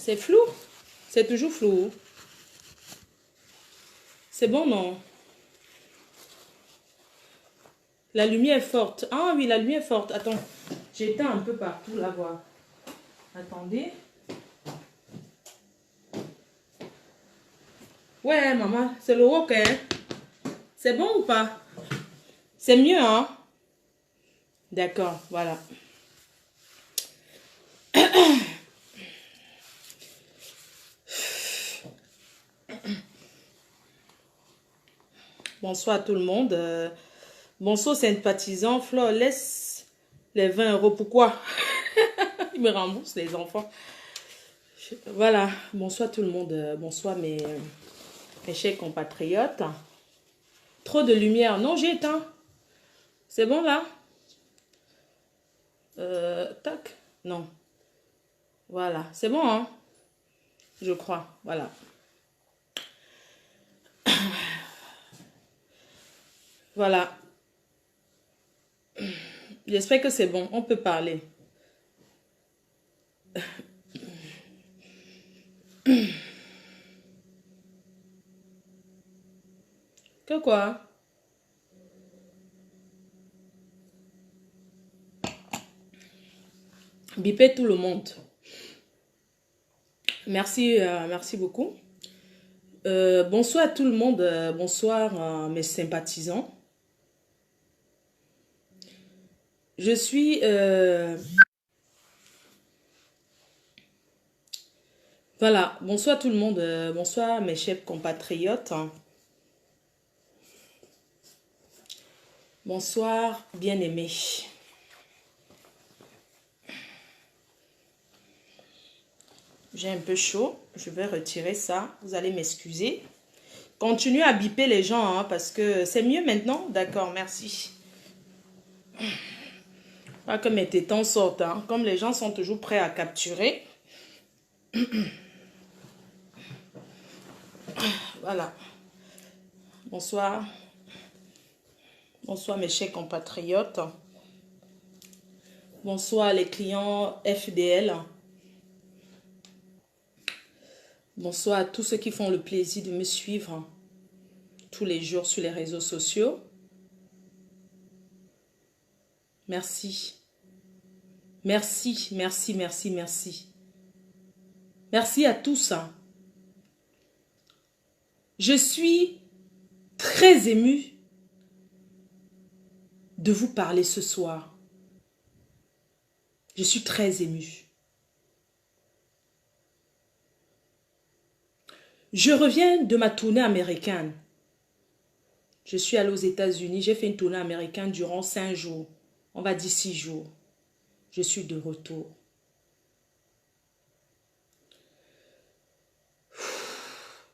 C'est flou. C'est toujours flou. C'est bon, non? La lumière est forte. Ah oui, la lumière est forte. Attends, j'éteins un peu partout, là, voir. Attendez. Ouais, maman, c'est le rock, hein? C'est bon ou pas? C'est mieux, hein? D'accord, voilà. Bonsoir à tout le monde. Bonsoir sympathisants. Flore, laisse les 20 €. Pourquoi? Ils me remboursent les enfants. Voilà. Bonsoir tout le monde. Bonsoir mes chers compatriotes. Trop de lumière. Non, j'ai éteint. C'est bon là? Tac. Non. Voilà. C'est bon, hein? Je crois. Voilà. Voilà. J'espère que c'est bon. On peut parler. Que quoi? Bipez tout le monde. Merci, merci beaucoup. Bonsoir à tout le monde. Bonsoir mes sympathisants. Je suis... Voilà. Bonsoir tout le monde. Bonsoir mes chers compatriotes. Bonsoir bien-aimés. J'ai un peu chaud. Je vais retirer ça. Vous allez m'excuser. Continuez à biper les gens, hein, parce que c'est mieux maintenant. D'accord, merci. Pas que mes tétons sortent. Hein. Comme les gens sont toujours prêts à capturer. Voilà. Bonsoir. Bonsoir mes chers compatriotes. Bonsoir les clients FDL. Bonsoir à tous ceux qui font le plaisir de me suivre tous les jours sur les réseaux sociaux. Merci. Merci, merci, merci, merci. Merci à tous. Je suis très émue de vous parler ce soir. Je suis très émue. Je reviens de ma tournée américaine. Je suis allée aux États-Unis. J'ai fait une tournée américaine durant 5 jours. On va dire 6 jours. Je suis de retour.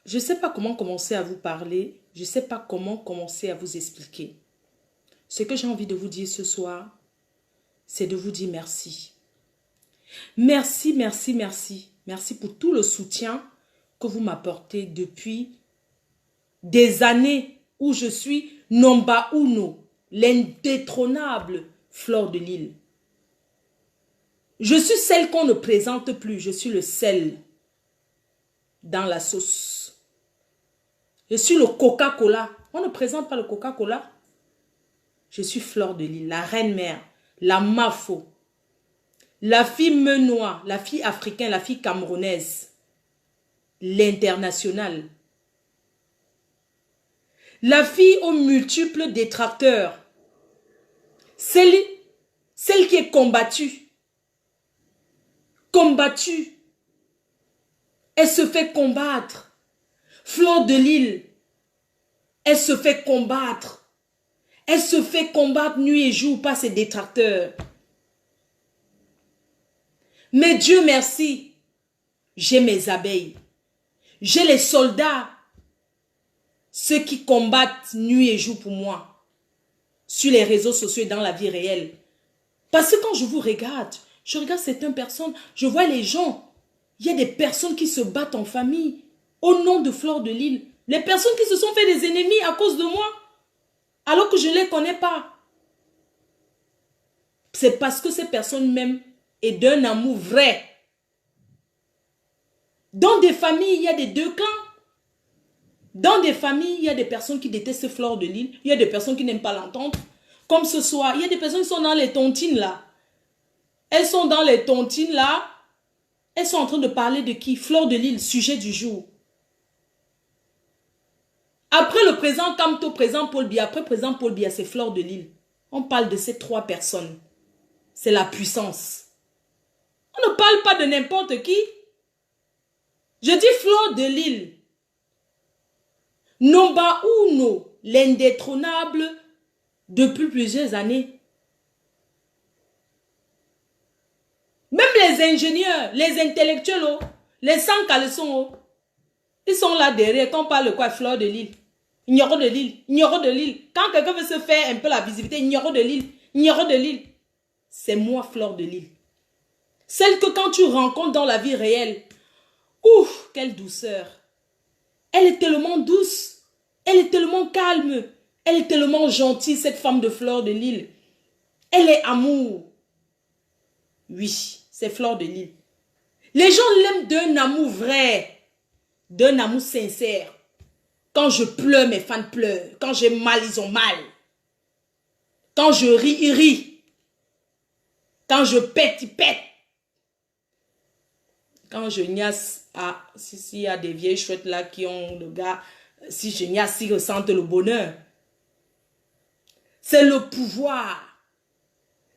Je ne sais pas comment commencer à vous parler. Je ne sais pas comment commencer à vous expliquer. Ce que j'ai envie de vous dire ce soir, c'est de vous dire merci. Merci, merci, merci. Merci pour tout le soutien que vous m'apportez depuis des années où je suis number uno, l'indétrônable Flore de Lille. Je suis celle qu'on ne présente plus. Je suis le sel dans la sauce. Je suis le Coca-Cola. On ne présente pas le Coca-Cola. Je suis Flore de Lille, la reine-mère, la Mafo, la fille menois, la fille africaine, la fille camerounaise, l'internationale. La fille aux multiples détracteurs. Celle qui est combattue. Combattue. Elle se fait combattre. Flore de Lille. Elle se fait combattre. Elle se fait combattre nuit et jour par ses détracteurs. Mais Dieu merci, j'ai mes abeilles. J'ai les soldats. Ceux qui combattent nuit et jour pour moi. Sur les réseaux sociaux et dans la vie réelle. Parce que quand je vous regarde, je regarde certaines personnes, je vois les gens. Il y a des personnes qui se battent en famille au nom de Flore de Lille. Les personnes qui se sont fait des ennemis à cause de moi. Alors que je ne les connais pas. C'est parce que ces personnes m'aiment et d'un amour vrai. Dans des familles, il y a des deux camps. Dans des familles, il y a des personnes qui détestent Fleur de Lys. Il y a des personnes qui n'aiment pas l'entendre. Comme ce soir, il y a des personnes qui sont dans les tontines là. Elles sont dans les tontines là. Elles sont en train de parler de qui? Fleur de Lys, sujet du jour. Après le président Kamto, président Paul Biya, après président Paul Biya, c'est Fleur de Lys. On parle de ces trois personnes. C'est la puissance. On ne parle pas de n'importe qui. Je dis Fleur de Lys. Nomba Uno, l'indétrônable depuis plusieurs années. Même les ingénieurs, les intellectuels, oh, les sans caleçons, oh, ils sont là derrière. Quand on parle de quoi? Fleur de Lys. Ignoro de Lys. Ignoro de Lys. Quand quelqu'un veut se faire un peu la visibilité, Ignoro de Lys. Ignoro de Lys. C'est moi, Fleur de Lys. Celle que quand tu rencontres dans la vie réelle, ouf, quelle douceur. Elle est tellement douce. Elle est tellement calme. Elle est tellement gentille, cette femme de Fleur de Lys. Elle est amour. Oui, c'est Fleur de Lys. Les gens l'aiment d'un amour vrai. D'un amour sincère. Quand je pleure, mes fans pleurent. Quand j'ai mal, ils ont mal. Quand je ris, ils rient. Quand je pète, ils pètent. Quand je niasse, ah, s'il y a des vieilles chouettes là qui ont le gars, si je niasse, ils ressentent le bonheur. C'est le pouvoir.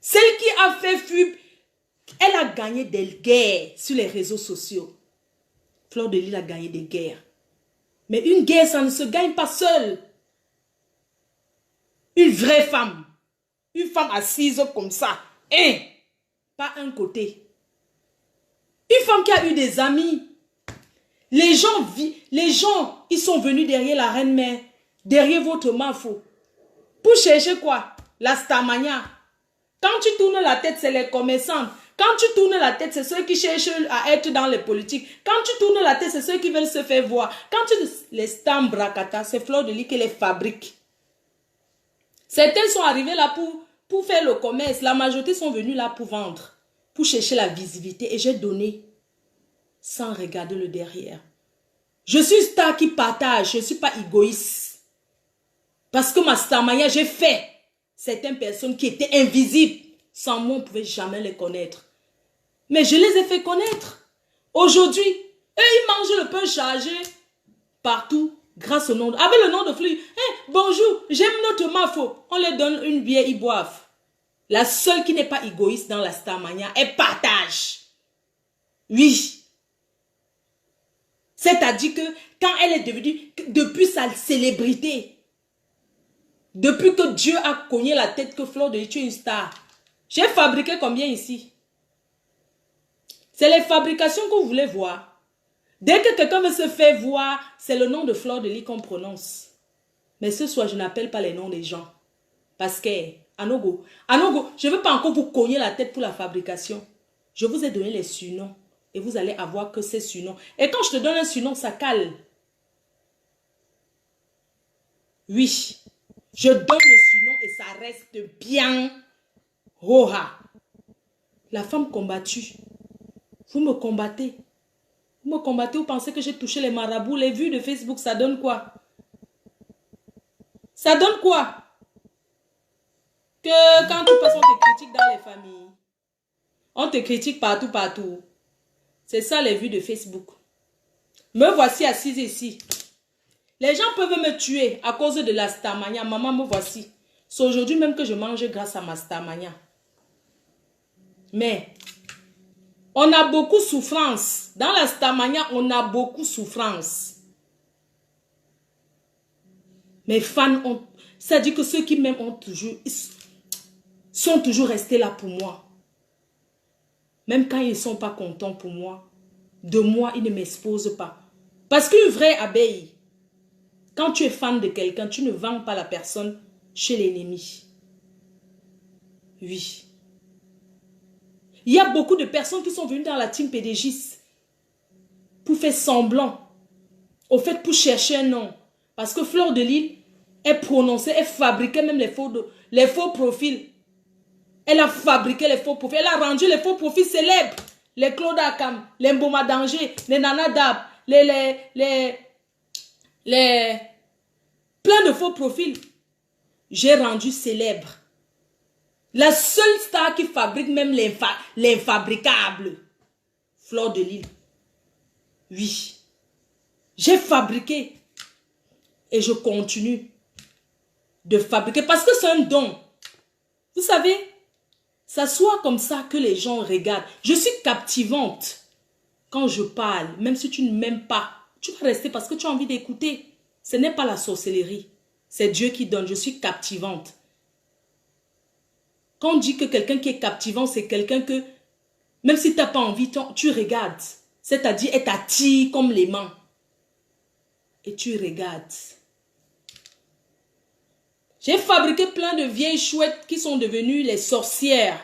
Celle qui a fait fuir, elle a gagné des guerres sur les réseaux sociaux. Fleur de Lys a gagné des guerres. Mais une guerre, ça ne se gagne pas seule. Une vraie femme. Une femme assise comme ça. Hein? Pas un côté. Une femme qui a eu des amis. Les gens, ils sont venus derrière la reine-mère. Derrière votre mafo. Pour chercher quoi? La stamania. Quand tu tournes la tête, c'est les commerçants. Quand tu tournes la tête, c'est ceux qui cherchent à être dans les politiques. Quand tu tournes la tête, c'est ceux qui veulent se faire voir. Quand tu... Les stambrakata, c'est Fleur de Lys qui les fabrique. Certains sont arrivés là pour faire le commerce. La majorité sont venus là pour vendre. Pour chercher la visibilité. Et j'ai donné sans regarder le derrière. Je suis une star qui partage. Je ne suis pas égoïste. Parce que ma starmania, j'ai fait certaines personnes qui étaient invisibles. Sans moi, on ne pouvait jamais les connaître. Mais je les ai fait connaître. Aujourd'hui, eux, ils mangent le pain chargé partout grâce au nom. Avec le nom de Flux. Hey, bonjour, j'aime notre mafo. On leur donne une bière, ils boivent. La seule qui n'est pas égoïste dans la starmania, elle partage. Oui. C'est-à-dire que quand elle est devenue, depuis sa célébrité, depuis que Dieu a cogné la tête que Fleur de Lys est une star, j'ai fabriqué combien ici? C'est les fabrications que vous voulez voir. Dès que quelqu'un veut se faire voir, c'est le nom de Fleur de Lys qu'on prononce. Mais ce soir, je n'appelle pas les noms des gens. Parce que, Anogo, je ne veux pas encore vous cogner la tête pour la fabrication. Je vous ai donné les surnoms. Et vous allez avoir que ces surnoms. Et quand je te donne un surnom, ça cale. Oui. Je donne le surnom et ça reste bien. Roha. La femme combattue. Vous me combattez. Vous me combattez, vous pensez que j'ai touché les marabouts. Les vues de Facebook, ça donne quoi? Ça donne quoi? Que quand tu passes, on te critique dans les familles. On te critique partout, partout. C'est ça les vues de Facebook. Me voici assise ici. Les gens peuvent me tuer à cause de la starmania. Maman, me voici. C'est aujourd'hui même que je mange grâce à ma starmania. Mais, on a beaucoup de souffrance. Dans la starmania, on a beaucoup de souffrance. Mes fans ont... C'est-à-dire que ceux qui m'aiment ont toujours... sont toujours restés là pour moi. Même quand ils ne sont pas contents pour moi. De moi, ils ne m'exposent pas. Parce qu'une vraie abeille, quand tu es fan de quelqu'un, tu ne vends pas la personne chez l'ennemi. Oui. Il y a beaucoup de personnes qui sont venues dans la team PDGIS pour faire semblant. Au fait, pour chercher un nom. Parce que Fleur de Lys, elle prononçait, elle fabriquait même les faux profils. Elle a fabriqué les faux profils. Elle a rendu les faux profils célèbres. les Claude Akam, les Mboma Danger, les Nana Dab, les plein de faux profils. J'ai rendu célèbre la seule star qui fabrique même l'infabricable. Fleur de Lille. Oui. J'ai fabriqué. Et je continue de fabriquer. Parce que c'est un don. Vous savez, ça soit comme ça que les gens regardent. Je suis captivante. Quand je parle, même si tu ne m'aimes pas, tu vas rester parce que tu as envie d'écouter. Ce n'est pas la sorcellerie. C'est Dieu qui donne. Je suis captivante. Quand on dit que quelqu'un qui est captivant, c'est quelqu'un que, même si tu n'as pas envie, tu regardes. C'est-à-dire, elle t'attire comme l'aimant. Et tu regardes. J'ai fabriqué plein de vieilles chouettes qui sont devenues les sorcières.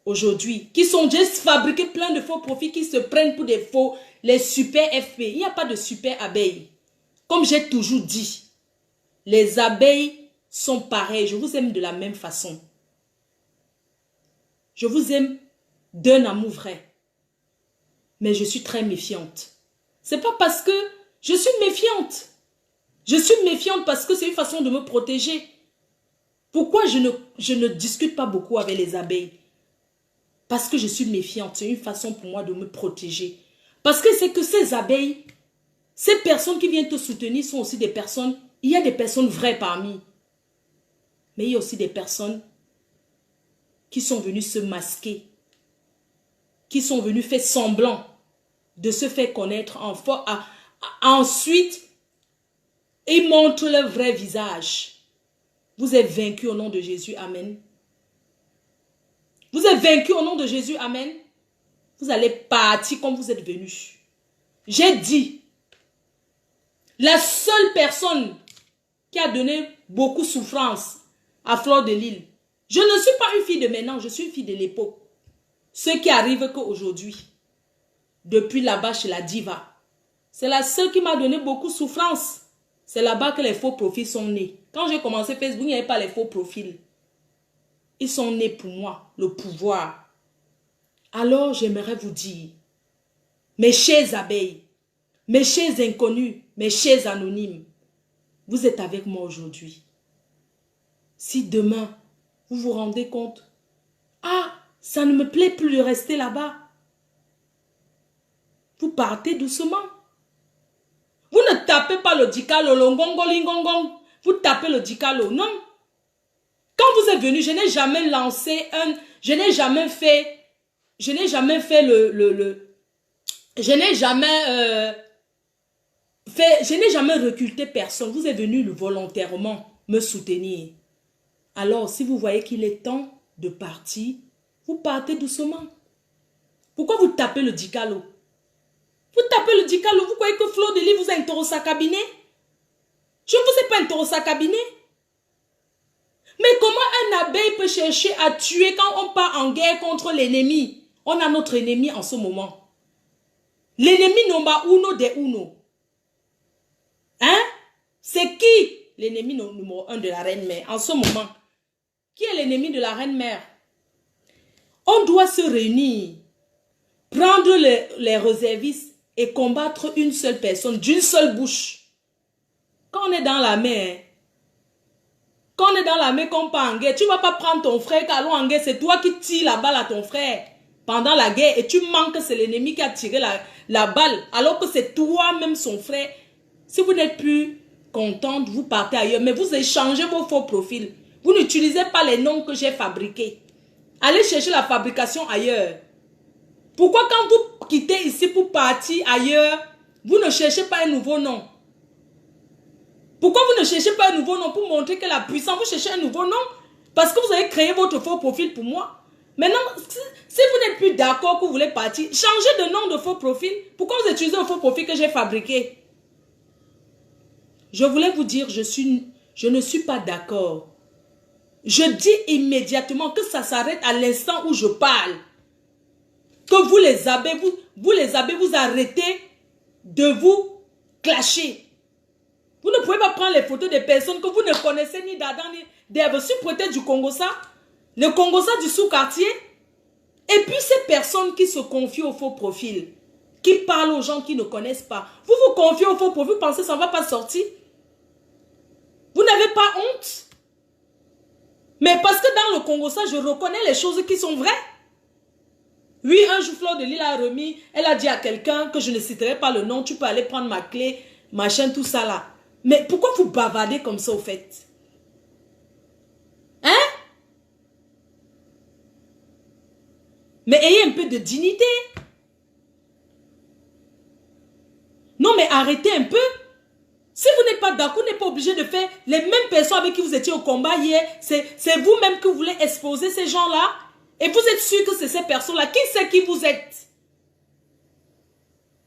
Aujourd'hui. J'ai fabriqué plein de faux profils qui se prennent pour des faux, les super FP. Il n'y a pas de super abeilles. Comme j'ai toujours dit, les abeilles sont pareilles. Je vous aime de la même façon. Je vous aime d'un amour vrai. Mais je suis très méfiante. C'est pas parce que je suis méfiante. Je suis méfiante parce que c'est une façon de me protéger. Pourquoi je ne discute pas beaucoup avec les abeilles? Parce que je suis méfiante. C'est une façon pour moi de me protéger. Parce que c'est que ces abeilles, ces personnes qui viennent te soutenir sont aussi des personnes. Il y a des personnes vraies parmi. Mais il y a aussi des personnes qui sont venues se masquer. Qui sont venues faire semblant de se faire connaître. Ensuite, ils montrent leur vrai visage. Vous êtes vaincus au nom de Jésus. Amen. Vous êtes vaincus au nom de Jésus. Amen. Vous allez partir comme vous êtes venus. J'ai dit, la seule personne qui a donné beaucoup de souffrance à Fleur de Lille, je ne suis pas une fille de maintenant, je suis une fille de l'époque. Ce qui arrive qu'aujourd'hui, depuis là-bas chez la diva, c'est la seule qui m'a donné beaucoup de souffrance. C'est là-bas que les faux profils sont nés. Quand j'ai commencé Facebook, il n'y avait pas les faux profils. Ils sont nés pour moi, le pouvoir. Alors, j'aimerais vous dire, mes chers abeilles, mes chers inconnus, mes chers anonymes, vous êtes avec moi aujourd'hui. Si demain, vous vous rendez compte, ah, ça ne me plaît plus de rester là-bas, vous partez doucement. Vous ne tapez pas le dicalo, le ngongo, lingongong. Vous tapez le dicalo, non. Quand vous êtes venu, je n'ai jamais lancé je n'ai jamais fait je n'ai jamais recruté personne. Vous êtes venu volontairement me soutenir. Alors, si vous voyez qu'il est temps de partir, vous partez doucement. Pourquoi vous tapez le dicalo? Vous tapez le dicalo, vous croyez que Fleur de Lille vous a interrogé sa cabinet? Je ne vous ai pas interrogé sa cabinet. Mais comment un abeille peut chercher à tuer quand on part en guerre contre l'ennemi? On a notre ennemi en ce moment. L'ennemi numéro 1 des uno. Hein? C'est qui l'ennemi numéro 1 de la reine-mère en ce moment? Qui est l'ennemi de la reine-mère? On doit se réunir, prendre les réservistes et combattre une seule personne, d'une seule bouche. Quand on est dans la mer, qu'on part en guerre, tu ne vas pas prendre ton frère car en guerre, c'est toi qui tires la balle à ton frère pendant la guerre et tu manques que c'est l'ennemi qui a tiré la balle alors que c'est toi-même son frère. Si vous n'êtes plus contente, vous partez ailleurs, mais vous échangez vos faux profils. Vous n'utilisez pas les noms que j'ai fabriqués. Allez chercher la fabrication ailleurs. Pourquoi quand vous quittez ici pour partir ailleurs, vous ne cherchez pas un nouveau nom? Pourquoi vous ne cherchez pas un nouveau nom pour montrer que la puissance, vous cherchez un nouveau nom? Parce que vous avez créé votre faux profil pour moi. Maintenant, si vous n'êtes plus d'accord que vous voulez partir, changez de nom de faux profil. Pourquoi vous utilisez un faux profil que j'ai fabriqué? Je voulais vous dire, je ne suis pas d'accord. Je dis immédiatement que ça s'arrête à l'instant où je parle. Que vous les abeilles, vous arrêtez de vous clasher. Vous ne pouvez pas prendre les photos des personnes que vous ne connaissez ni d'Adam ni d'Ève. Si vous prêtez du Congo ça, le Congo ça du sous-quartier, Et puis ces personnes qui se confient au faux profil, qui parlent aux gens qui ne connaissent pas, vous vous confiez au faux profil, vous pensez que ça ne va pas sortir? Vous n'avez pas honte? Mais parce que dans le Congo, ça, je reconnais les choses qui sont vraies. Oui, un jour, Fleur de Lille a remis, elle a dit à quelqu'un que je ne citerai pas le nom, tu peux aller prendre ma clé, machin, tout ça là. Mais pourquoi vous bavardez comme ça au fait? Hein? Mais ayez un peu de dignité. Non, mais arrêtez un peu. Si vous n'êtes pas d'accord, vous n'êtes pas obligé de faire les mêmes personnes avec qui vous étiez au combat hier. C'est vous-même que vous voulez exposer ces gens-là. Et vous êtes sûr que c'est ces personnes-là. Qui sait qui vous êtes?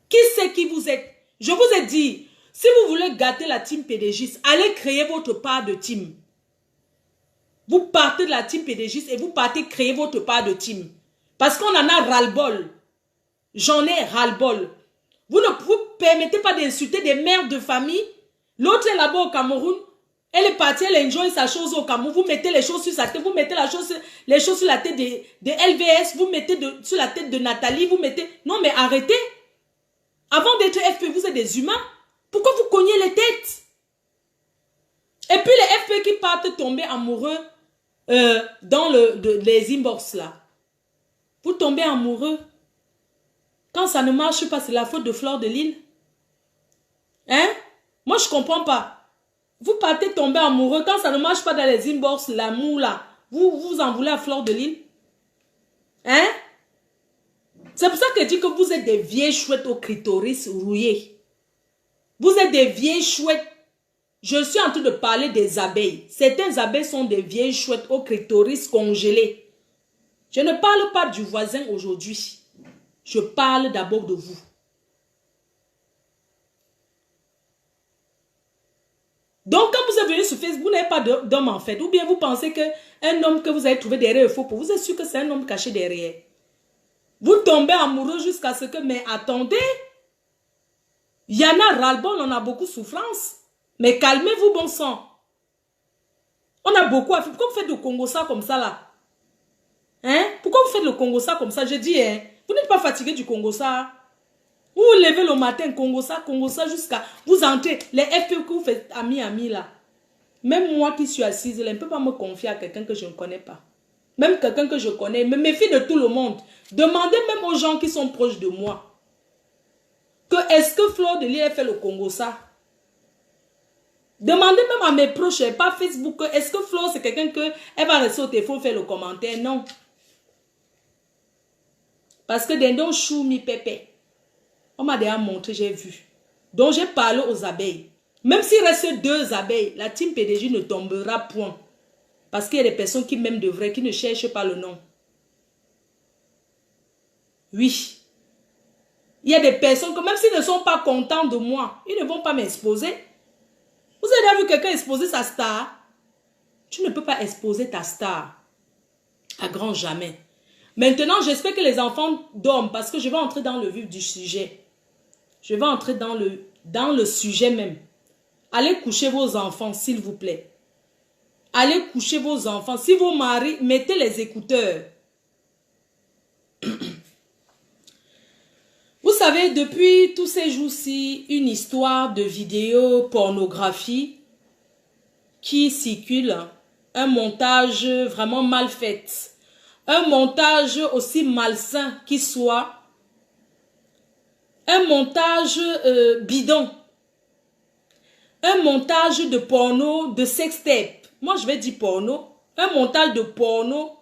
Qui sait qui vous êtes? Je vous ai dit, si vous voulez gâter la team PDGiste, allez créer votre part de team. Vous partez de la team PDGiste et vous partez créer votre part de team. Parce qu'on en a ras-le-bol. J'en ai ras-le-bol. Vous ne vous permettez pas d'insulter des mères de famille. L'autre est là-bas au Cameroun. Elle est partie, elle enjoy sa chose au Cameroun. Vous mettez les choses sur sa tête. Vous mettez les choses sur la tête de LVS. Vous mettez sur la tête de Nathalie. Vous mettez... Non, mais arrêtez. Avant d'être FP, vous êtes des humains. Pourquoi vous cognez les têtes? Et puis les FP qui partent tomber amoureux dans les inbox là. Vous tombez amoureux. Quand ça ne marche pas, c'est la faute de Fleur de Lille. Hein? Moi, je ne comprends pas. Vous partez tomber amoureux. Quand ça ne marche pas dans les inbox, l'amour là, vous en voulez à Fleur de Lille? Hein? C'est pour ça que je dis que vous êtes des vieilles chouettes au clitoris rouillé. Vous êtes des vieilles chouettes. Je suis en train de parler des abeilles. Certaines abeilles sont des vieilles chouettes au clitoris congelé. Je ne parle pas du voisin aujourd'hui. Je parle d'abord de vous. Donc, quand vous êtes venu sur Facebook, vous n'avez pas d'homme en fait. Ou bien vous pensez qu'un homme que vous avez trouvé derrière le faux pour vous êtes sûr que c'est un homme caché derrière. Vous tombez amoureux jusqu'à ce que... Mais attendez. Il y en a ras-le-bol, on a beaucoup de souffrance. Mais calmez-vous, bon sang. On a beaucoup à faire. Pourquoi vous faites le Congo ça comme ça là? Hein? Pourquoi vous faites le Congo ça comme ça? Je dis, hein, vous n'êtes pas fatigué du Congo ça? Vous vous levez le matin, Congo ça jusqu'à... Vous entrez, les FP que vous faites ami là. Même moi qui suis assise là, je ne peux pas me confier à quelqu'un que je ne connais pas. Même quelqu'un que je connais, me méfie de tout le monde. Demandez même aux gens qui sont proches de moi. Est-ce que Fleur de Lille a fait le Congo ça? Demandez même à mes proches, pas Facebook, est-ce que Fleur c'est quelqu'un que elle va rester au téléphone faire le commentaire? Non. Parce que dindon chou mi pépé. On m'a déjà montré, j'ai vu. Donc j'ai parlé aux abeilles. Même s'il reste 2 abeilles, la team PDG ne tombera point. Parce qu'il y a des personnes qui m'aiment de vrai, qui ne cherchent pas le nom. Oui. Il y a des personnes que même s'ils ne sont pas contents de moi, ils ne vont pas m'exposer. Vous avez déjà vu quelqu'un exposer sa star? Tu ne peux pas exposer ta star. À grand jamais. Maintenant, j'espère que les enfants dorment parce que je vais entrer dans le vif du sujet. Je vais entrer dans le sujet même. Allez coucher vos enfants, s'il vous plaît. Allez coucher vos enfants. Si vos maris, mettez les écouteurs. Vous savez, depuis tous ces jours-ci, une histoire de vidéo pornographie qui circule, un montage vraiment mal fait, un montage aussi malsain qui soit, un montage bidon, un montage de porno, de sextape. Moi, je vais dire porno, un montage de porno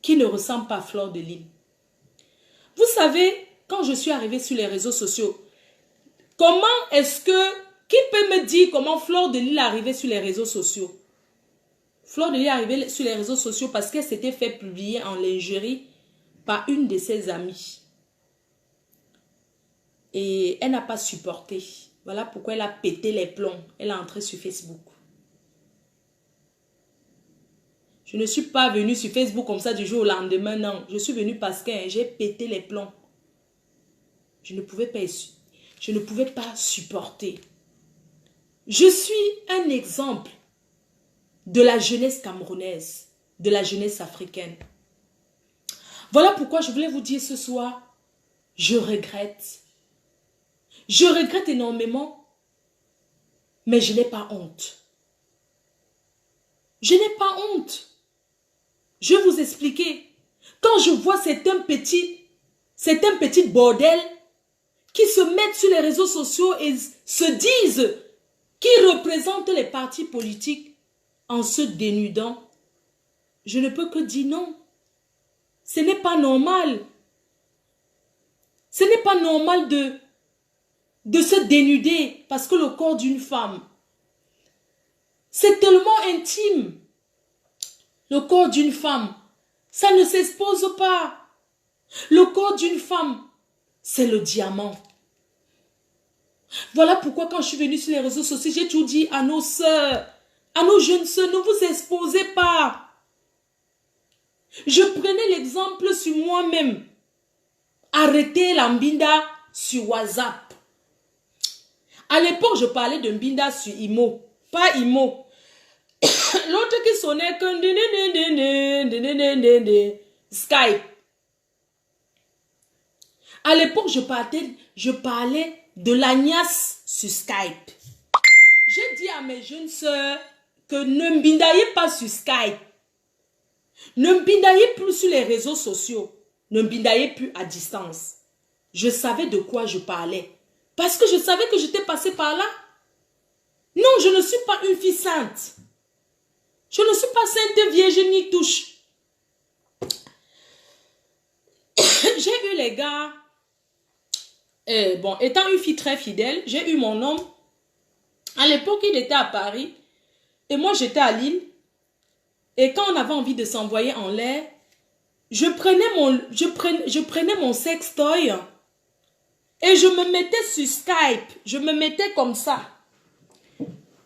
qui ne ressemble pas à Fleur de Lille. Vous savez, quand je suis arrivée sur les réseaux sociaux, comment est-ce que... Qui peut me dire comment Fleur de Lille est arrivée sur les réseaux sociaux? Fleur de Lille est arrivée sur les réseaux sociaux parce qu'elle s'était fait publier en lingerie par une de ses amies. Et elle n'a pas supporté. Voilà pourquoi elle a pété les plombs. Elle est entrée sur Facebook. Je ne suis pas venue sur Facebook comme ça du jour au lendemain, non. Je suis venue parce que j'ai pété les plombs. Je ne pouvais pas supporter. Je suis un exemple de la jeunesse camerounaise, de la jeunesse africaine. Voilà pourquoi je voulais vous dire ce soir, je regrette. Je regrette énormément, mais je n'ai pas honte. Je n'ai pas honte. Je vais vous expliquer. Quand je vois certains petits bordels qui se mettent sur les réseaux sociaux et se disent qu'ils représentent les partis politiques en se dénudant, je ne peux que dire non. Ce n'est pas normal. Ce n'est pas normal de se dénuder parce que le corps d'une femme, c'est tellement intime. Le corps d'une femme, ça ne s'expose pas. Le corps d'une femme, c'est le diamant. Voilà pourquoi quand je suis venue sur les réseaux sociaux, j'ai tout dit à nos sœurs, à nos jeunes sœurs, ne vous exposez pas. Je prenais l'exemple sur moi-même. Arrêtez la mbinda sur WhatsApp. À l'époque, je parlais de mbinda sur Imo, pas Imo. L'autre qui sonnait que Skype. À l'époque, je parlais de l'agnasse sur Skype. J'ai dit à mes jeunes sœurs que ne mbindaillez pas sur Skype. Ne mbindaillez plus sur les réseaux sociaux. Ne mbindaillez plus à distance. Je savais de quoi je parlais. Parce que je savais que j'étais passée par là. Non, je ne suis pas une fille sainte. Je ne suis pas sainte vierge ni touche. J'ai eu les gars. Bon, étant une fille très fidèle, j'ai eu mon homme. À l'époque, il était à Paris. Et moi, j'étais à Lille. Et quand on avait envie de s'envoyer en l'air, je prenais mon sextoy et je me mettais sur Skype. Je me mettais comme ça.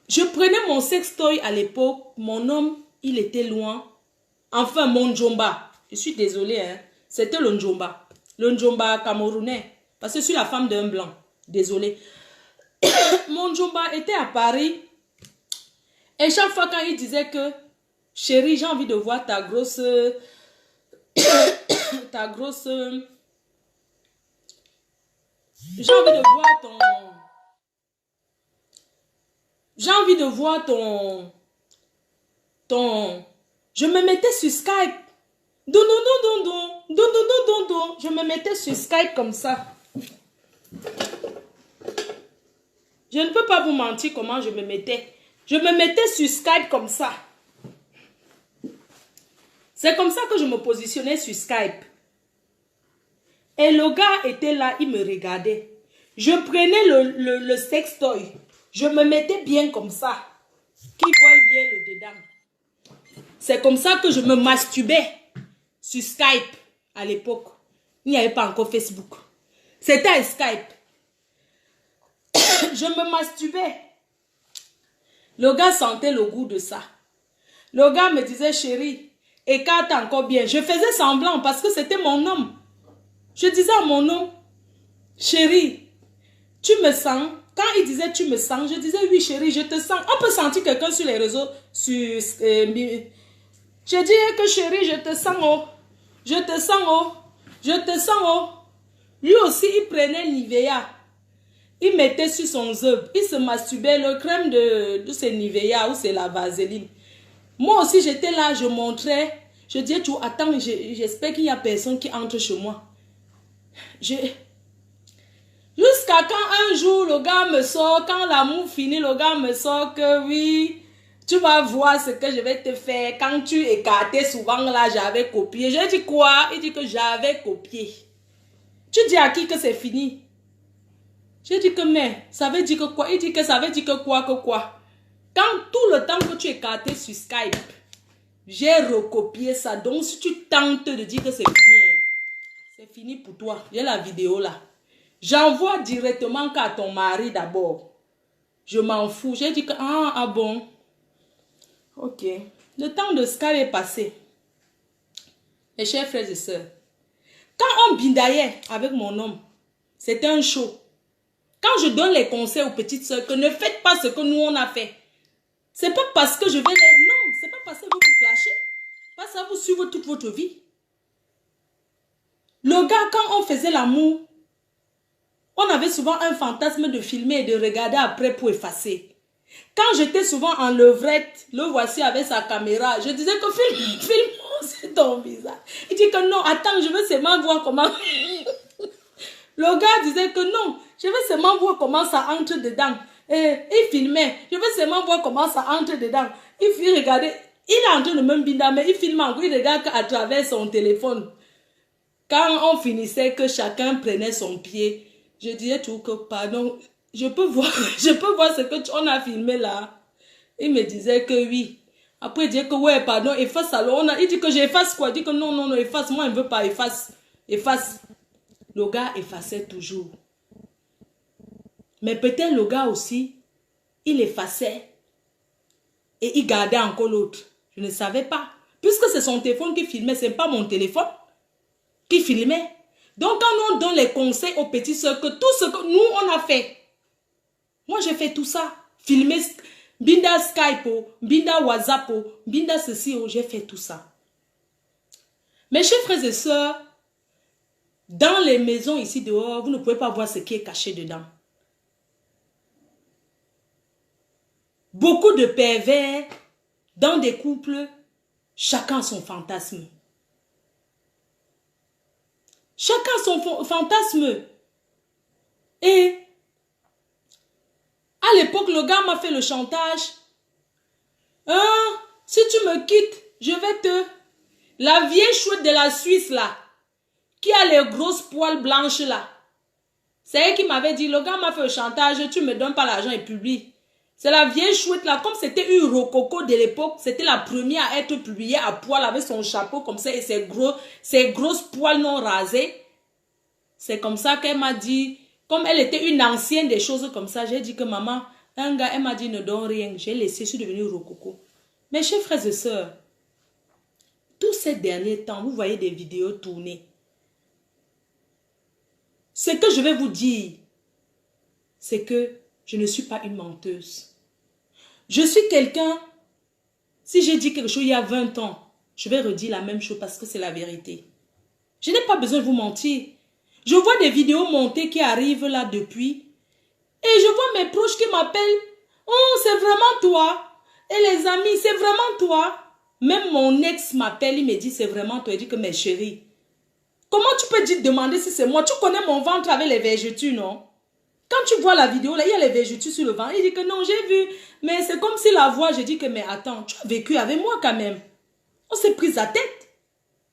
Je prenais mon sextoy à l'époque. Mon homme, il était loin. Enfin, mon Njomba. Je suis désolée, hein. C'était le Njomba. Le Njomba camerounais. Parce que je suis la femme d'un blanc. Désolée. Mon Njomba était à Paris. Et chaque fois quand il disait que chérie, j'ai envie de voir ta grosse... ta grosse... J'ai envie de voir ton... J'ai envie de voir ton... Je me mettais sur Skype. Don, don, don, don, don, don, don, don, don. Je me mettais sur Skype comme ça. Je ne peux pas vous mentir comment je me mettais. Je me mettais sur Skype comme ça. C'est comme ça que je me positionnais sur Skype. Et le gars était là, il me regardait. Je prenais le sextoy. Je me mettais bien comme ça. Qu'il voit bien le dedans. C'est comme ça que je me masturbais sur Skype à l'époque. Il n'y avait pas encore Facebook. C'était un Skype. Je me masturbais. Le gars sentait le goût de ça. Le gars me disait, chérie, écarte encore bien. Je faisais semblant parce que c'était mon homme. Je disais à mon homme, chérie, tu me sens? Quand il disait tu me sens, je disais oui chérie, je te sens. On peut sentir quelqu'un sur les réseaux. Je disais que chérie, je te sens oh. Je te sens oh. Je te sens oh. Lui aussi, il prenait Nivea. Il mettait sur son œuf. Il se masturbait le crème de ces Nivea ou c'est la vaseline. Moi aussi, j'étais là, je montrais. Je disais, tu attends, j'espère qu'il n'y a personne qui entre chez moi. Jusqu'à quand un jour, le gars me sort, quand l'amour finit, le gars me sort que oui, tu vas voir ce que je vais te faire. Quand tu écartais souvent là, j'avais copié. J'ai dit quoi? Il dit que j'avais copié. Tu dis à qui que c'est fini? J'ai dit que mais, ça veut dire que quoi? Il dit que ça veut dire que quoi, que quoi? Quand tout le temps que tu écartais sur Skype, j'ai recopié ça. Donc si tu tentes de dire que c'est fini, c'est fini pour toi. J'ai la vidéo là. J'envoie directement qu'à ton mari d'abord. Je m'en fous. J'ai dit que, ah bon. Ok. Le temps de Skype est passé. Mes chers frères et sœurs. Quand on bindaillait avec mon homme, c'était un show. Quand je donne les conseils aux petites sœurs que ne faites pas ce que nous on a fait. C'est pas parce que je vais les... Non, c'est pas parce que vous vous clashez. Pas ça vous suivre toute votre vie. Le gars, quand on faisait l'amour, on avait souvent un fantasme de filmer et de regarder après pour effacer. Quand j'étais souvent en levrette, le voici avec sa caméra, je disais que filme c'est ton visage. Il dit que non, attends, je veux seulement voir comment... Le gars disait que non, je veux seulement voir comment ça entre dedans. Et il filmait, je veux seulement voir comment ça entre dedans. Il regardait, il est en train de même binda, mais il filme encore, il regarde à travers son téléphone. Quand on finissait, que chacun prenait son pied, je disais tout que pardon, je peux voir ce que on a filmé là. Il me disait que oui. Après, il disait que ouais, pardon, efface alors. Il dit que j'efface quoi? Il dit que non, non, non, efface. Moi, il ne veut pas, efface. Efface. Le gars effaçait toujours. Mais peut-être le gars aussi, il effaçait. Et il gardait encore l'autre. Je ne savais pas. Puisque c'est son téléphone qui filmait, ce n'est pas mon téléphone qui filmait. Donc, quand on donne les conseils aux petits soeurs, que tout ce que nous, on a fait. Moi, j'ai fait tout ça. Filmer, binda Skype, binda WhatsApp, binda ceci, j'ai fait tout ça. Mes chers frères et sœurs, dans les maisons ici dehors, vous ne pouvez pas voir ce qui est caché dedans. Beaucoup de pervers dans des couples, chacun a son fantasme. Chacun a son fantasme. Et à l'époque, le gars m'a fait le chantage. Hein? Si tu me quittes, je vais te... La vieille chouette de la Suisse là, qui a les grosses poils blanches là. C'est elle qui m'avait dit, le gars m'a fait le chantage, tu me donnes pas l'argent et publie. C'est la vieille chouette là, comme c'était une rococo de l'époque, c'était la première à être publiée à poil avec son chapeau comme ça et ses grosses poils non rasés. C'est comme ça qu'elle m'a dit, comme elle était une ancienne des choses comme ça, j'ai dit que maman, un gars, elle m'a dit ne donne rien, j'ai laissé, je suis devenue rococo. Mes chers frères et sœurs, tous ces derniers temps, vous voyez des vidéos tournées. Ce que je vais vous dire, c'est que je ne suis pas une menteuse. Je suis quelqu'un, si j'ai dit quelque chose il y a 20 ans, je vais redire la même chose parce que c'est la vérité. Je n'ai pas besoin de vous mentir. Je vois des vidéos montées qui arrivent là depuis. Et je vois mes proches qui m'appellent. Oh, c'est vraiment toi. Et les amis, c'est vraiment toi. Même mon ex m'appelle, il me dit, c'est vraiment toi. Il dit que, mes chéris, comment tu peux demander si c'est moi? Tu connais mon ventre avec les vergetures, non? Quand tu vois la vidéo, là, il y a les vergetures sur le ventre. Il dit que non, j'ai vu. Mais c'est comme si la voix, j'ai dit que, mais attends, tu as vécu avec moi quand même. On s'est pris la tête.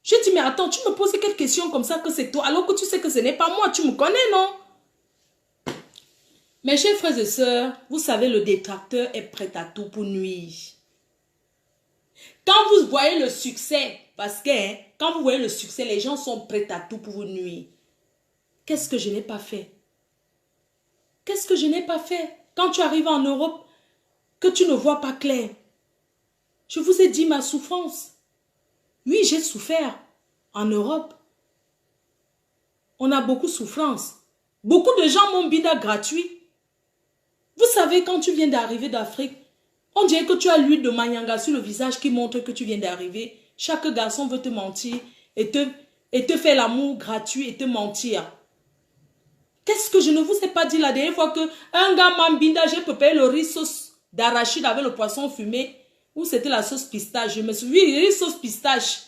Je dis, mais attends, tu me poses quelques questions comme ça que c'est toi, alors que tu sais que ce n'est pas moi. Tu me connais, non? Mes chers frères et sœurs, vous savez, le détracteur est prêt à tout pour nuire. Quand vous voyez le succès, parce que quand vous voyez le succès, les gens sont prêts à tout pour vous nuire. Qu'est-ce que je n'ai pas fait? Qu'est-ce que je n'ai pas fait? Quand tu arrives en Europe, que tu ne vois pas clair. Je vous ai dit ma souffrance. Oui, j'ai souffert en Europe. On a beaucoup de souffrance. Beaucoup de gens m'ont bida gratuit. Vous savez, quand tu viens d'arriver d'Afrique, on dirait que tu as l'huile de Manyanga sur le visage qui montre que tu viens d'arriver. Chaque garçon veut te mentir et te faire l'amour gratuit et te mentir. Qu'est-ce que je ne vous ai pas dit la dernière fois que un gars m'ambinda, j'ai préparé le riz sauce d'arachide avec le poisson fumé ou c'était la sauce pistache. Je me souviens, oui, riz sauce pistache.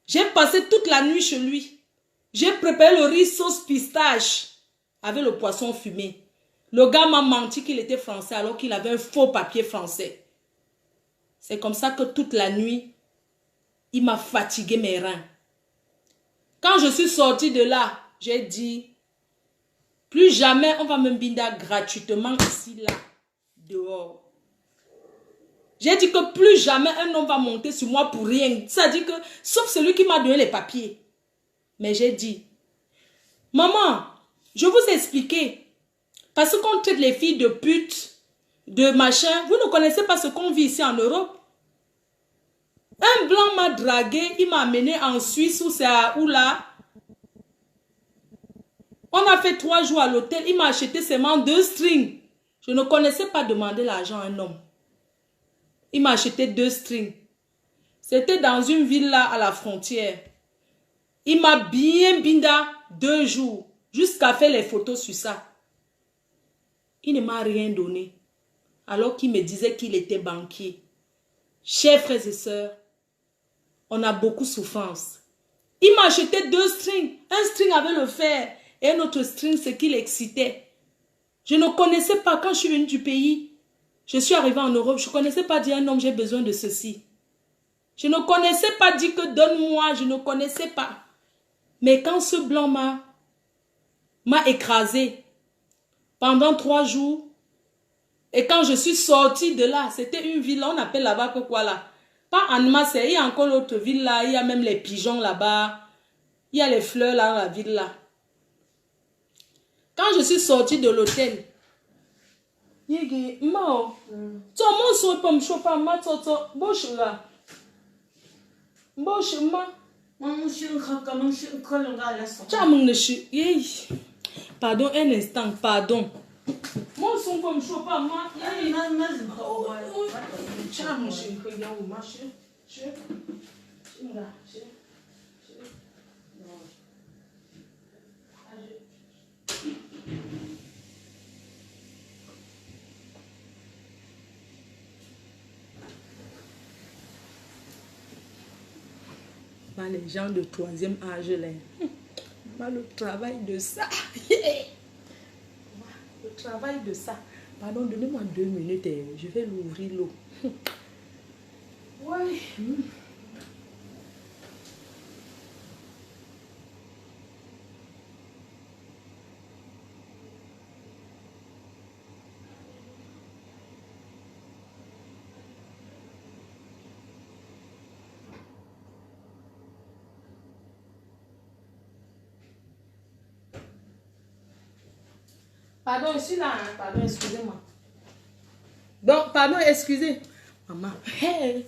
J'ai passé toute la nuit chez lui. J'ai préparé le riz sauce pistache avec le poisson fumé. Le gars m'a menti qu'il était français alors qu'il avait un faux papier français. C'est comme ça que toute la nuit, il m'a fatigué mes reins. Quand je suis sortie de là, j'ai dit, plus jamais on va me binder gratuitement ici, là, dehors. J'ai dit que plus jamais un homme va monter sur moi pour rien. Ça dit que, sauf celui qui m'a donné les papiers. Mais j'ai dit, maman, je vous ai expliqué. Parce qu'on traite les filles de pute, de machin. Vous ne connaissez pas ce qu'on vit ici en Europe. Un blanc m'a dragué, il m'a amené en Suisse où c'est où là. On a fait 3 jours à l'hôtel, il m'a acheté seulement 2 strings. Je ne connaissais pas demander l'argent à un homme. Il m'a acheté 2 strings. C'était dans une ville là à la frontière. Il m'a bien binda 2 jours. Jusqu'à faire les photos sur ça. Il ne m'a rien donné. Alors qu'il me disait qu'il était banquier. Chers frères et sœurs, on a beaucoup de souffrance. Il m'a acheté 2 strings. Un string avait le fer. Et un autre string, c'est qu'il excitait. Je ne connaissais pas quand je suis venue du pays. Je suis arrivée en Europe. Je ne connaissais pas dire à un homme, j'ai besoin de ceci. Je ne connaissais pas dire que donne-moi. Je ne connaissais pas. Mais quand ce blanc m'a écrasé pendant 3 jours, et quand je suis sortie de là, c'était une ville, on appelle là-bas que quoi là? Pas Annemasse, il y a encore l'autre ville là, il y a même les pigeons là-bas, il y a les fleurs là dans la ville là. Quand je suis sortie de l'hôtel, pardon, un instant, pardon. Mon son comme chaud pas moi. Les gens de 3e âge là. Le travail de ça. Le travail de ça. Pardon, donnez-moi 2 minutes. Je vais l'ouvrir l'eau. Ouais. Pardon, je suis là. Hein? Pardon, excusez-moi. Donc, pardon, excusez. Maman, hey,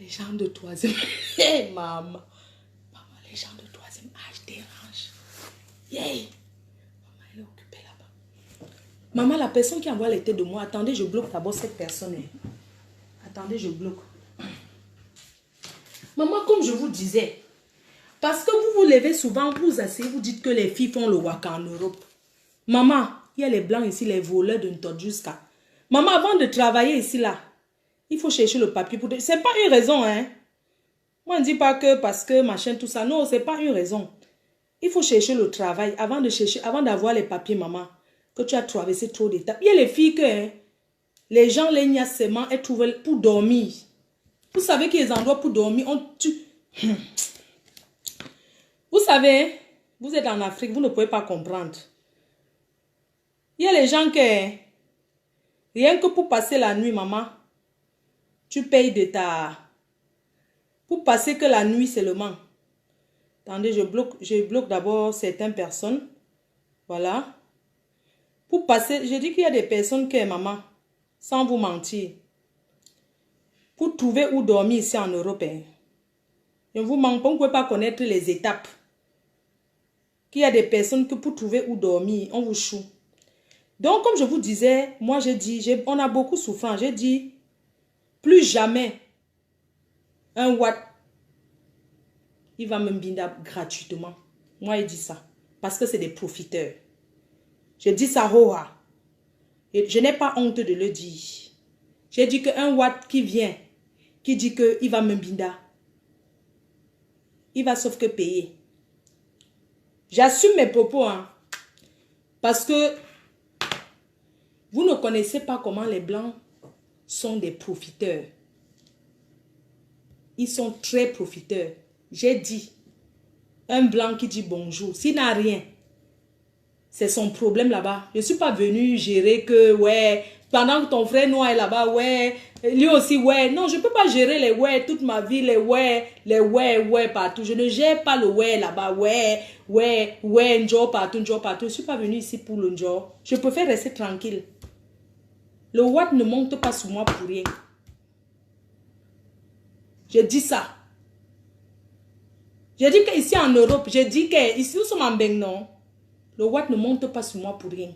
les gens de 3e. Hey, maman. Maman, les gens de 3e âge dérangent. Yeah. Maman, elle est occupée là-bas. Maman, la personne qui envoie les têtes de moi, attendez, je bloque d'abord cette personne. Attendez, je bloque. Maman, comme je vous disais, parce que vous vous levez souvent, vous vous asseyez, vous dites que les filles font le waka en Europe. Maman, il y a les blancs ici, les voleurs de Ntodjuska. Maman, avant de travailler ici, là, il faut chercher le papier pour... C'est pas une raison, hein. Moi, on ne dit pas que parce que machin, tout ça. Non, c'est pas une raison. Il faut chercher le travail avant d'avoir les papiers, maman. Que tu as traversé trop d'étapes. Il y a les filles que, hein, les gens, les nias seulement, elles trouvent pour dormir. Vous savez qu'il y a des endroits pour dormir, on tue. Vous savez, vous êtes en Afrique, vous ne pouvez pas comprendre. Il y a les gens qui, rien que pour passer la nuit, maman, tu payes de ta... Pour passer que la nuit seulement. Attendez, je bloque d'abord certaines personnes. Voilà. Pour passer, je dis qu'il y a des personnes qui, maman, sans vous mentir, pour trouver où dormir ici en Europe, hein, je vous mens pas, vous ne pouvez pas connaître les étapes. Qu'il y a des personnes que pour trouver où dormir, on vous choue. Donc, comme je vous disais, moi j'ai dit, on a beaucoup souffert. J'ai dit, plus jamais un watt, il va me binder gratuitement. Moi, il dit ça. Parce que c'est des profiteurs. Je dis ça, hoa. Et je n'ai pas honte de le dire. J'ai dit qu'un watt qui vient, qui dit qu'il va me binder, il va sauf que payer. J'assume mes propos, hein. Parce que vous ne connaissez pas comment les blancs sont des profiteurs. Ils sont très profiteurs. J'ai dit, un blanc qui dit bonjour, s'il n'a rien, c'est son problème là-bas. Je ne suis pas venue gérer que, ouais, pendant que ton frère noir est là-bas, ouais, lui aussi, ouais. Non, je ne peux pas gérer les ouais toute ma vie, les ouais partout. Je ne gère pas le ouais là-bas, ouais, njo partout. Je ne suis pas venue ici pour le njo. Je préfère rester tranquille. Le watt ne monte pas sur moi pour rien. Je dis ça. Je dis qu'ici en Europe, je dis qu'ici nous sommes en Bennon. Le watt ne monte pas sur moi pour rien.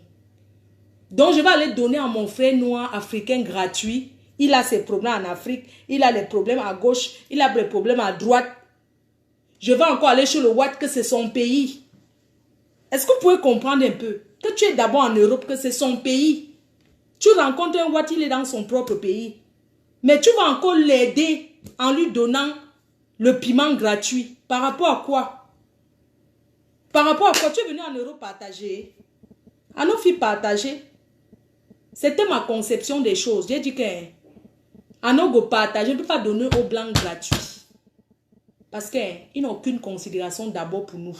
Donc je vais aller donner à mon frère noir africain gratuit. Il a ses problèmes en Afrique. Il a les problèmes à gauche. Il a les problèmes à droite. Je vais encore aller chez le Watt que c'est son pays. Est-ce que vous pouvez comprendre un peu? Que tu es d'abord en Europe, que c'est son pays. Tu rencontres un Watt, il est dans son propre pays. Mais tu vas encore l'aider en lui donnant le piment gratuit. Par rapport à quoi? Par rapport à quoi? Tu es venu en Europe partager. À nos filles partager. C'était ma conception des choses. J'ai dit que à nos go partager, je ne peux pas donner aux blancs gratuit. Parce qu'ils n'ont aucune considération d'abord pour nous.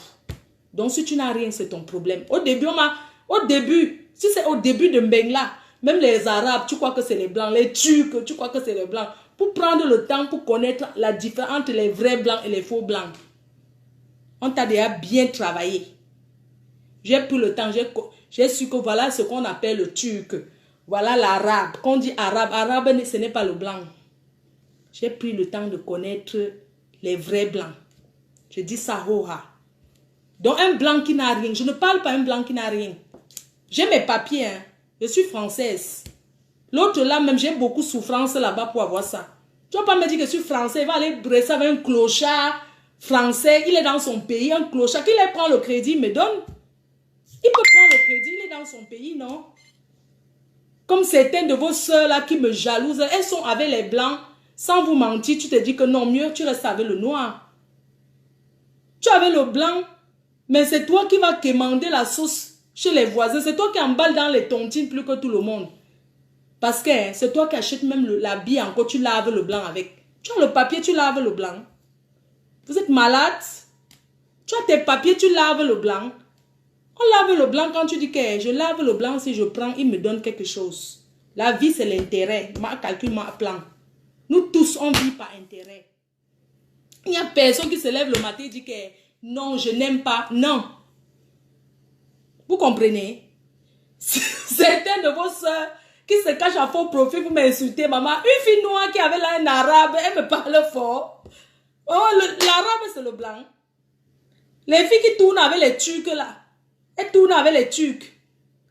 Donc si tu n'as rien, c'est ton problème. Au début, si c'est au début de Mbengla, même les Arabes, tu crois que c'est les Blancs, les Turcs, tu crois que c'est les Blancs. Pour prendre le temps pour connaître la différence entre les vrais Blancs et les faux Blancs. On t'a déjà bien travaillé. J'ai pris le temps, j'ai su que voilà ce qu'on appelle le Turc. Voilà l'Arabe. Quand on dit Arabe, Arabe, ce n'est pas le Blanc. J'ai pris le temps de connaître les vrais Blancs. Je dis ça, hoha. Donc un Blanc qui n'a rien, je ne parle pas un Blanc qui n'a rien. J'ai mes papiers, hein. Je suis française. L'autre là, même j'ai beaucoup de souffrance là-bas pour avoir ça. Tu ne vas pas me dire que je suis français, il va aller dresser avec un clochard français, il est dans son pays, un clochard, qu'il prend le crédit, il me donne. Il peut prendre le crédit, il est dans son pays, non? Comme certaines de vos soeurs là qui me jalousent, elles sont avec les blancs, sans vous mentir, tu te dis que non, mieux tu restes avec le noir. Tu es avec le blanc, mais c'est toi qui vas quémander la sauce chez les voisins. C'est toi qui emballes dans les tontines plus que tout le monde. Parce que c'est toi qui achètes même l'habit encore, tu laves le blanc avec. Tu as le papier, tu laves le blanc. Vous êtes malade? Tu as tes papiers, tu laves le blanc. On lave le blanc quand tu dis que je lave le blanc, si je prends, il me donne quelque chose. La vie, c'est l'intérêt. Ma calcul, ma plan. Nous tous, on vit par intérêt. Il n'y a personne qui se lève le matin et dit que non, je n'aime pas. Non. Vous comprenez? Certains de vos soeurs qui se cachent à faux profil pour m'insulter, maman. Une fille noire qui avait là un arabe, elle me parle fort. Oh, l'arabe, c'est le blanc. Les filles qui tournent avec les Turcs là. Elles tournent avec les Turcs.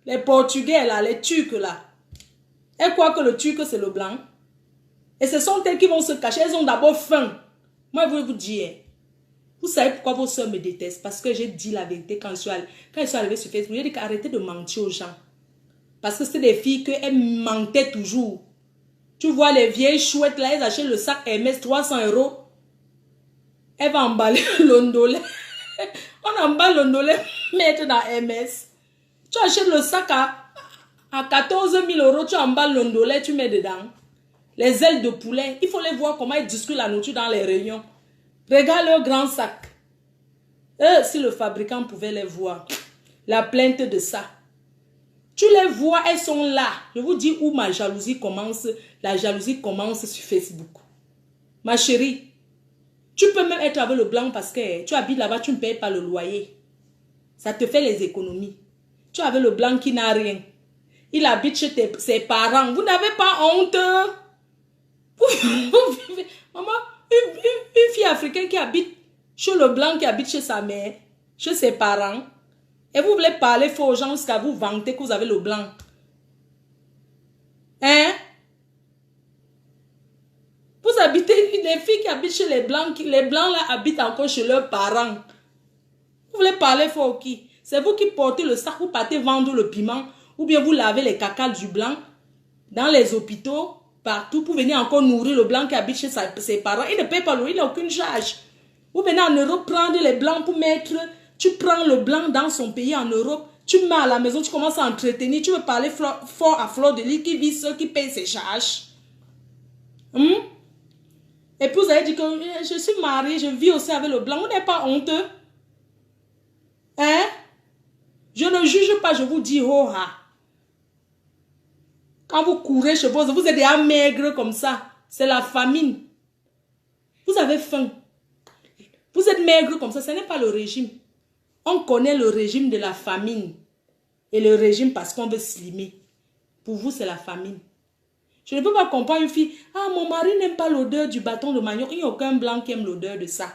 Les Portugais là, les Turcs là. Elles croient que le Turc c'est le blanc. Et ce sont elles qui vont se cacher. Elles ont d'abord faim. Moi, je vais vous dire. Vous savez pourquoi vos soeurs me détestent? Parce que j'ai dit la vérité quand je suis arrivée sur Facebook. J'ai dit qu'arrêtez de mentir aux gens. Parce que c'est des filles qu'elles mentaient toujours. Tu vois les vieilles chouettes là, elles achètent le sac Hermès 300 €. Elles vont emballer l'ondolé. On emballe l'ondolé, mettre dans Hermès. Tu achètes le sac à 14 000 €, tu emballes l'ondolé, tu mets dedans. Les ailes de poulet, il faut les voir comment ils distribuent la nourriture dans les rayons. Regarde leur grand sac. Si le fabricant pouvait les voir, la plainte de ça. Tu les vois, elles sont là. Je vous dis où ma jalousie commence. La jalousie commence sur Facebook. Ma chérie, tu peux même être avec le blanc parce que tu habites là-bas, tu ne payes pas le loyer. Ça te fait les économies. Tu es avec le blanc qui n'a rien. Il habite chez ses parents. Vous n'avez pas honte. Maman, une fille africaine qui habite chez le blanc, qui habite chez sa mère, chez ses parents. Et vous voulez parler faux aux gens jusqu'à vous vanter que vous avez le blanc. Hein? Vous habitez, les filles qui habitent chez les blancs là habitent encore chez leurs parents. Vous voulez parler faux qui? C'est vous qui portez le sac, vous partez vendre le piment, ou bien vous lavez les cacals du blanc dans les hôpitaux, partout, pour venir encore nourrir le blanc qui habite chez ses parents. Il ne paye pas l'eau, il n'a aucune charge. Vous venez en Europe prendre les blancs pour mettre. Tu prends le blanc dans son pays en Europe, tu mets à la maison, tu commences à entretenir, tu veux parler fort à fleur de lit qui vit seul, qui paye ses charges. Et puis vous avez dit que je suis mariée, je vis aussi avec le blanc. Vous n'êtes pas honteux? Hein? Je ne juge pas, je vous dis, oh ha. Quand vous courez chez vous êtes déjà maigre comme ça. C'est la famine. Vous avez faim. Vous êtes maigre comme ça, ce n'est pas le régime. On connaît le régime de la famine. Et le régime parce qu'on veut slimer. Pour vous, c'est la famine. Je ne peux pas comprendre une fille. Ah, mon mari n'aime pas l'odeur du bâton de manioc. Il n'y a aucun blanc qui aime l'odeur de ça.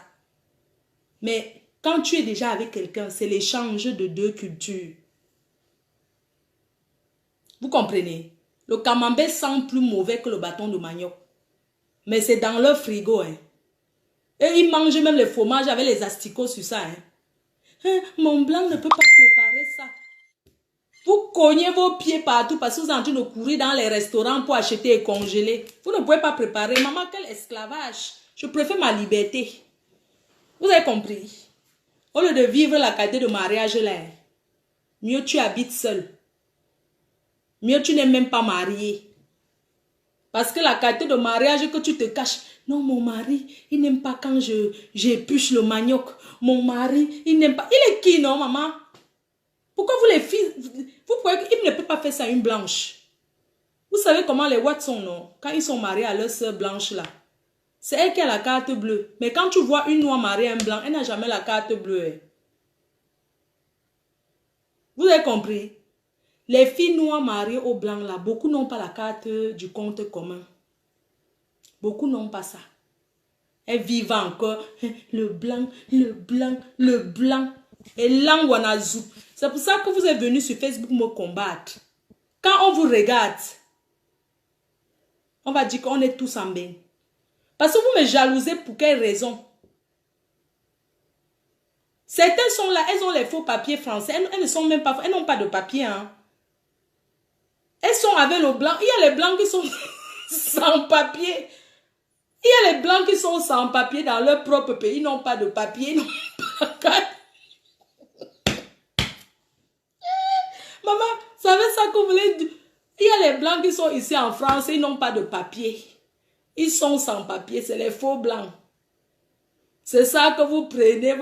Mais quand tu es déjà avec quelqu'un, c'est l'échange de deux cultures. Vous comprenez? Le camembert sent plus mauvais que le bâton de manioc. Mais c'est dans leur frigo. Hein. Et ils mangent même les fromages avec les asticots sur ça. Hein. Hein, mon blanc ne peut pas préparer ça. Vous cognez vos pieds partout parce que vous êtes en train de courir dans les restaurants pour acheter et congeler. Vous ne pouvez pas préparer. Maman, quel esclavage. Je préfère ma liberté. Vous avez compris? Au lieu de vivre la qualité de mariage là, mieux tu habites seul. Mieux tu n'es même pas marié. Parce que la qualité de mariage que tu te caches. Non, mon mari, il n'aime pas quand j'épluche le manioc. Mon mari, il n'aime pas. Il est qui, non, maman? Pourquoi vous les filles, vous pouvez, il ne peut pas faire ça à une blanche. Vous savez comment les Watts sont, non? Quand ils sont mariés à leur sœur blanche là. C'est elle qui a la carte bleue. Mais quand tu vois une noire mariée à un blanc, elle n'a jamais la carte bleue. Hein. Vous avez compris? Les filles noires mariées au blanc là, beaucoup n'ont pas la carte du compte commun. Beaucoup n'ont pas ça. Elles vivent encore le blanc, le blanc, le blanc. Et l'anguanazou. C'est pour ça que vous êtes venu sur Facebook me combattre. Quand on vous regarde, on va dire qu'on est tous en bain. Parce que vous me jalousez pour quelle raison? Certaines sont là, elles ont les faux papiers français. Elles ne sont même pas, elles n'ont pas de papier. Hein. Elles sont avec le blanc. Il y a les blancs qui sont sans papier. Il y a les blancs qui sont sans papier dans leur propre pays. Ils n'ont pas de papier. Ils n'ont pas de carte. Maman, vous savez ça que vous voulez dire? Il y a les blancs qui sont ici en France, ils n'ont pas de papier. Ils sont sans papier, c'est les faux blancs. C'est ça que vous prenez,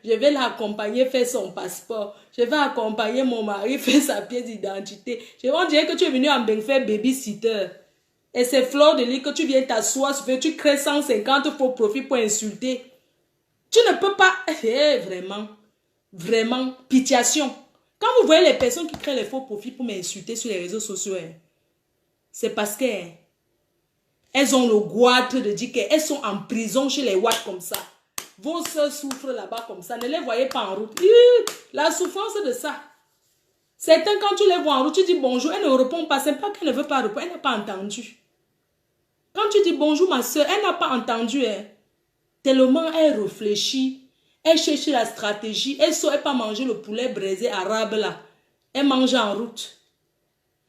je vais l'accompagner faire son passeport. Je vais accompagner mon mari faire sa pièce d'identité. Je vais dire que tu es venu en Bengue faire babysitter. Et c'est Fleur de Lys que tu viens t'asseoir, tu crées 150 faux profils pour insulter. Tu ne peux pas... vraiment, vraiment, pitiation. Quand vous voyez les personnes qui créent les faux profils pour m'insulter sur les réseaux sociaux, hein, c'est parce que hein, elles ont le goitre de dire qu'elles sont en prison chez les Watts comme ça. Vos soeurs souffrent là-bas comme ça. Ne les voyez pas en route. La souffrance de ça. Certains, quand tu les vois en route, tu dis bonjour, elle ne répond pas. C'est pas qu'elle ne veut pas répondre, elle n'a pas entendu. Quand tu dis bonjour ma soeur, elle n'a pas entendu. Hein. Tellement elle réfléchit. Elle cherche la stratégie. Elle ne saurait pas manger le poulet braisé arabe là. Elle mange en route.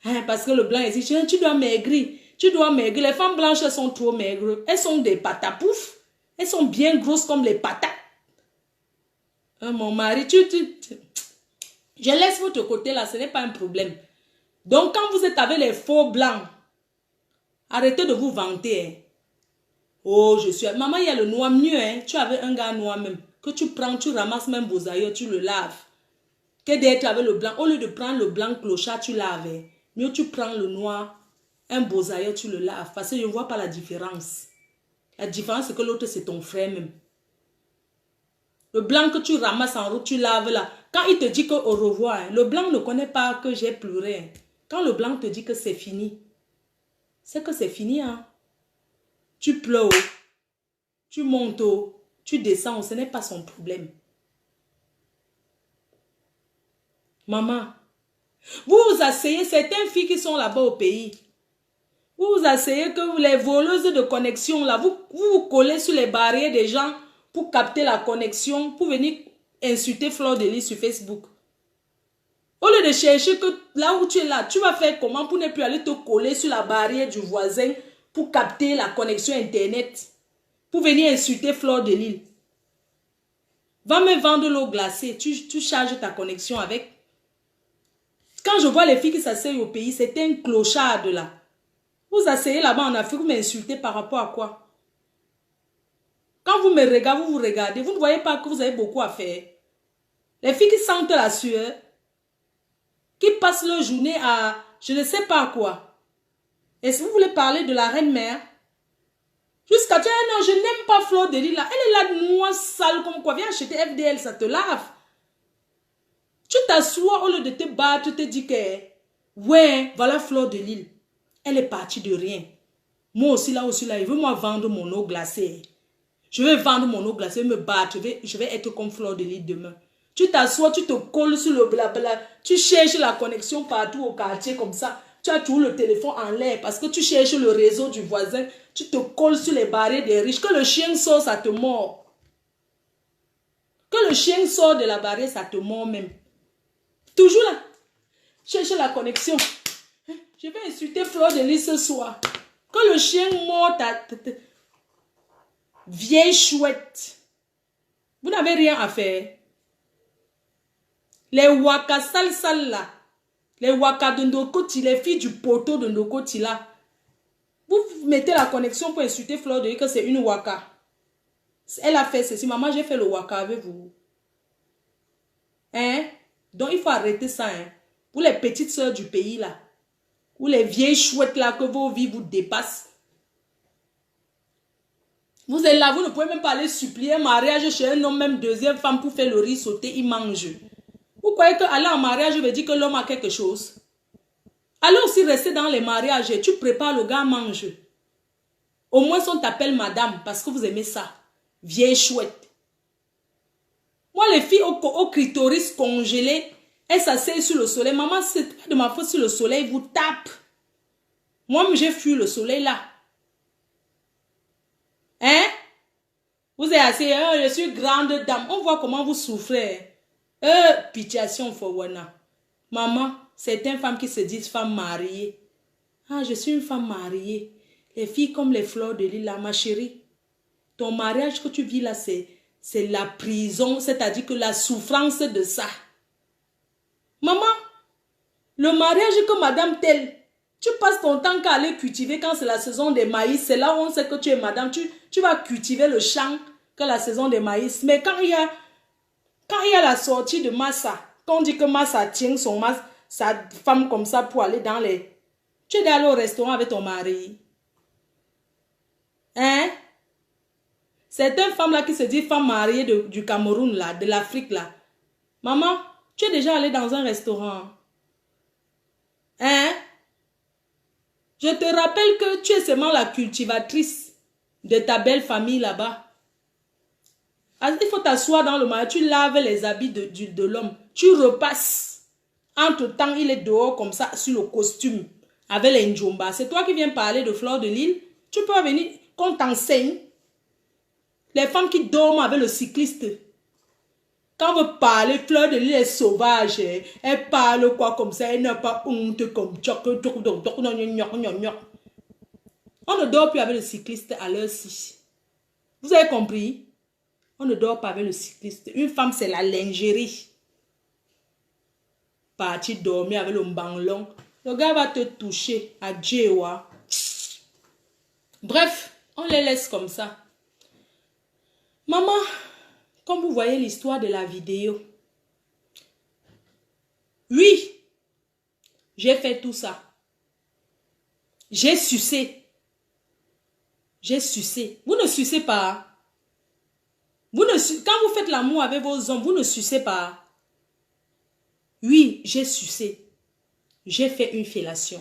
Hein, parce que le blanc dit, tu dois maigrir. Tu dois maigrir. Les femmes blanches, elles sont trop maigres. Elles sont des patapouf. Elles sont bien grosses comme les patates. Hein, mon mari, je laisse votre côté là, ce n'est pas un problème. Donc quand vous êtes avec les faux blancs, arrêtez de vous vanter. Hein. Oh, je suis... Maman, il y a le noir mieux. Hein. Tu avais un gars noir même. Que tu prends, tu ramasses même vos aïeux, tu le laves. Que d'être avec le blanc. Au lieu de prendre le blanc clochard, tu laves. Hein. Mieux tu prends le noir, un beau aïeux, tu le laves. Parce que je ne vois pas la différence. La différence, c'est que l'autre, c'est ton frère même. Le blanc que tu ramasses en route, tu laves là. Quand il te dit que au revoir, hein, le blanc ne connaît pas que j'ai pleuré. Hein. Quand le blanc te dit que c'est fini, c'est que c'est fini. Hein. Tu pleures, tu montes, tu descends, ce n'est pas son problème. Maman, vous vous asseyez, certaines filles qui sont là-bas au pays, vous vous asseyez que les voleuses de connexion, là, vous vous collez sur les barrières des gens pour capter la connexion, pour venir insulter Fleur de Lys sur Facebook. Au lieu de chercher que là où tu es là, tu vas faire comment pour ne plus aller te coller sur la barrière du voisin pour capter la connexion Internet, pour venir insulter Fleur de Lys. Va me vendre l'eau glacée, tu charges ta connexion avec. Quand je vois les filles qui s'asseyent au pays, c'est un clochard là. Vous asseyez là-bas en Afrique, vous m'insultez par rapport à quoi? Quand vous me regardez, vous regardez, vous ne voyez pas que vous avez beaucoup à faire. Les filles qui sentent la sueur, qui passent leur journée à je ne sais pas quoi. Et si vous voulez parler de la reine-mère, jusqu'à dire non, je n'aime pas Fleur de Lys là. Elle est là noire, sale comme quoi. Viens acheter FDL, ça te lave. Tu t'assois au lieu de te battre, tu te dis que ouais, voilà Fleur de Lys. Elle est partie de rien. Moi aussi là, il veut moi vendre mon eau glacée. Je vais vendre mon eau glacée, me battre. Je vais être comme Fleur de Lys demain. Tu t'assois, tu te colles sur le blabla. Tu cherches la connexion partout au quartier comme ça. tu as toujours le téléphone en l'air parce que tu cherches le réseau du voisin, tu te colles sur les barrières des riches. Que le chien sort, ça te mord. Que le chien sort de la barrière, ça te mord même. Toujours là. Cherche la connexion. Je vais insulter Fleur de Lys ce soir. Que le chien mord ta vieille chouette. Vous n'avez rien à faire. Les waka sales là. Les waka de Ndokoti, les filles du poteau de Ndokoti là. Vous mettez la connexion pour insulter Fleur de Lys que c'est une waka. Elle a fait ceci. Maman, j'ai fait le waka avec vous. Hein? Donc, il faut arrêter ça. Hein? Pour les petites sœurs du pays là. Ou les vieilles chouettes là que vos vies vous dépassent. Vous êtes là, vous ne pouvez même pas aller supplier un mariage chez un homme, même deuxième femme pour faire le riz sauté, il mange. Vous croyez qu'aller en mariage veut dire que l'homme a quelque chose? Allez aussi rester dans les mariages et tu prépares le gars mange. Au moins on t'appelle madame parce que vous aimez ça. Vieille chouette. Moi les filles au clitoris congelé, elles s'asseyent sur le soleil. Maman, c'est pas de ma faute si le soleil vous tape. Moi j'ai fui le soleil là. Hein? Vous êtes assez, je suis grande dame. On voit comment vous souffrez. Pitiation for wana. Maman, certaines femmes qui se disent femmes mariées. Ah, je suis une femme mariée. Les filles comme les fleurs de lys là, ma chérie. Ton mariage que tu vis là, c'est la prison. C'est-à-dire que la souffrance de ça. Maman, le mariage que madame telle, tu passes ton temps qu'à aller cultiver quand c'est la saison des maïs. C'est là où on sait que tu es madame. Tu vas cultiver le champ que la saison des maïs. Mais quand il y a la sortie de Massa, quand on dit que Massa tient sa femme comme ça pour aller dans les... Tu es allé au restaurant avec ton mari. Hein? Certaines femmes là qui se disent femmes mariées du Cameroun là, de l'Afrique là. Maman, tu es déjà allé dans un restaurant. Hein? Je te rappelle que tu es seulement la cultivatrice de ta belle famille là-bas. Il faut t'asseoir dans le mariage, tu laves les habits de l'homme. Tu repasses. Entre-temps, il est dehors comme ça, sur le costume, avec les njomba. C'est toi qui viens parler de Fleur de Lys. Tu peux venir, qu'on t'enseigne. Les femmes qui dorment avec le cycliste. Quand vous parlez, Fleur de Lys est sauvage. Elle parle quoi comme ça, elle n'a pas honte comme ça. On ne dort plus avec le cycliste à l'heure-ci. Vous avez compris? On ne dort pas avec le cycliste. Une femme, c'est la lingerie. Partir dormir avec le banglon. Le gars va te toucher à Djewa. Bref, on les laisse comme ça. Maman, comme vous voyez l'histoire de la vidéo. Oui, j'ai fait tout ça. J'ai sucé. J'ai sucé. Vous ne sucez pas. Quand vous faites l'amour avec vos hommes, vous ne sucez pas. Oui, j'ai sucé. J'ai fait une fellation.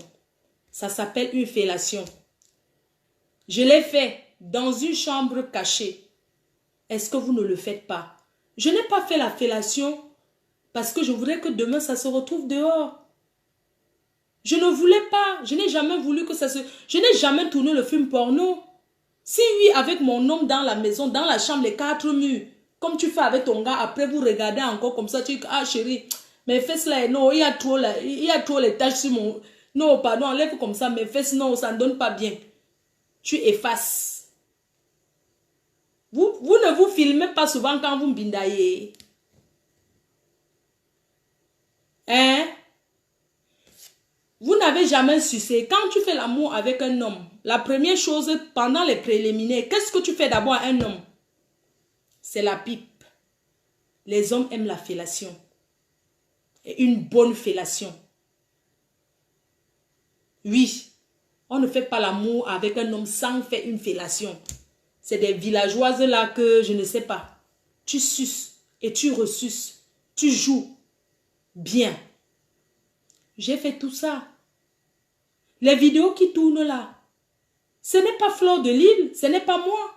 Ça s'appelle une fellation. Je l'ai fait dans une chambre cachée. Est-ce que vous ne le faites pas? Je n'ai pas fait la fellation parce que je voudrais que demain ça se retrouve dehors. Je ne voulais pas. Je n'ai jamais voulu que ça se... Je n'ai jamais tourné le film porno. Si oui, avec mon homme dans la maison, dans la chambre, les 4 murs, comme tu fais avec ton gars, après vous regardez encore comme ça, tu dis, ah chérie, mes fesses là, non, il y a trop les taches sur mon... Non, pardon, enlève comme ça, mes fesses, non, ça ne donne pas bien. Tu effaces. Vous ne vous filmez pas souvent quand vous me bindaillez. Hein? Vous n'avez jamais sucé. Quand tu fais l'amour avec un homme, la première chose, pendant les préliminaires, qu'est-ce que tu fais d'abord à un homme? C'est la pipe. Les hommes aiment la fellation. Et une bonne fellation. Oui, on ne fait pas l'amour avec un homme sans faire une fellation. C'est des villageoises là que je ne sais pas. Tu suces et tu ressuces. Tu joues bien. J'ai fait tout ça. Les vidéos qui tournent là, ce n'est pas Fleur de Lys, ce n'est pas moi.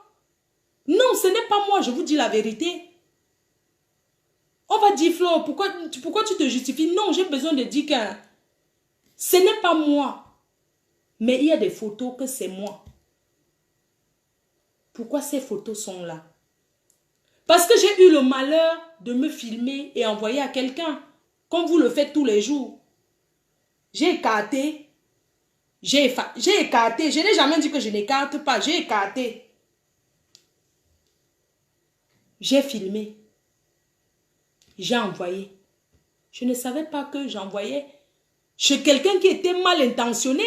Non, ce n'est pas moi, je vous dis la vérité. On va dire, Fleur, pourquoi tu te justifies? Non, j'ai besoin de dire que Ce n'est pas moi. Mais il y a des photos que c'est moi. Pourquoi ces photos sont là? Parce que j'ai eu le malheur de me filmer et envoyer à quelqu'un. Comme vous le faites tous les jours. J'ai écarté. J'ai écarté. Je n'ai jamais dit que je n'écarte pas. J'ai écarté. J'ai filmé. J'ai envoyé. Je ne savais pas que j'envoyais chez quelqu'un qui était mal intentionné.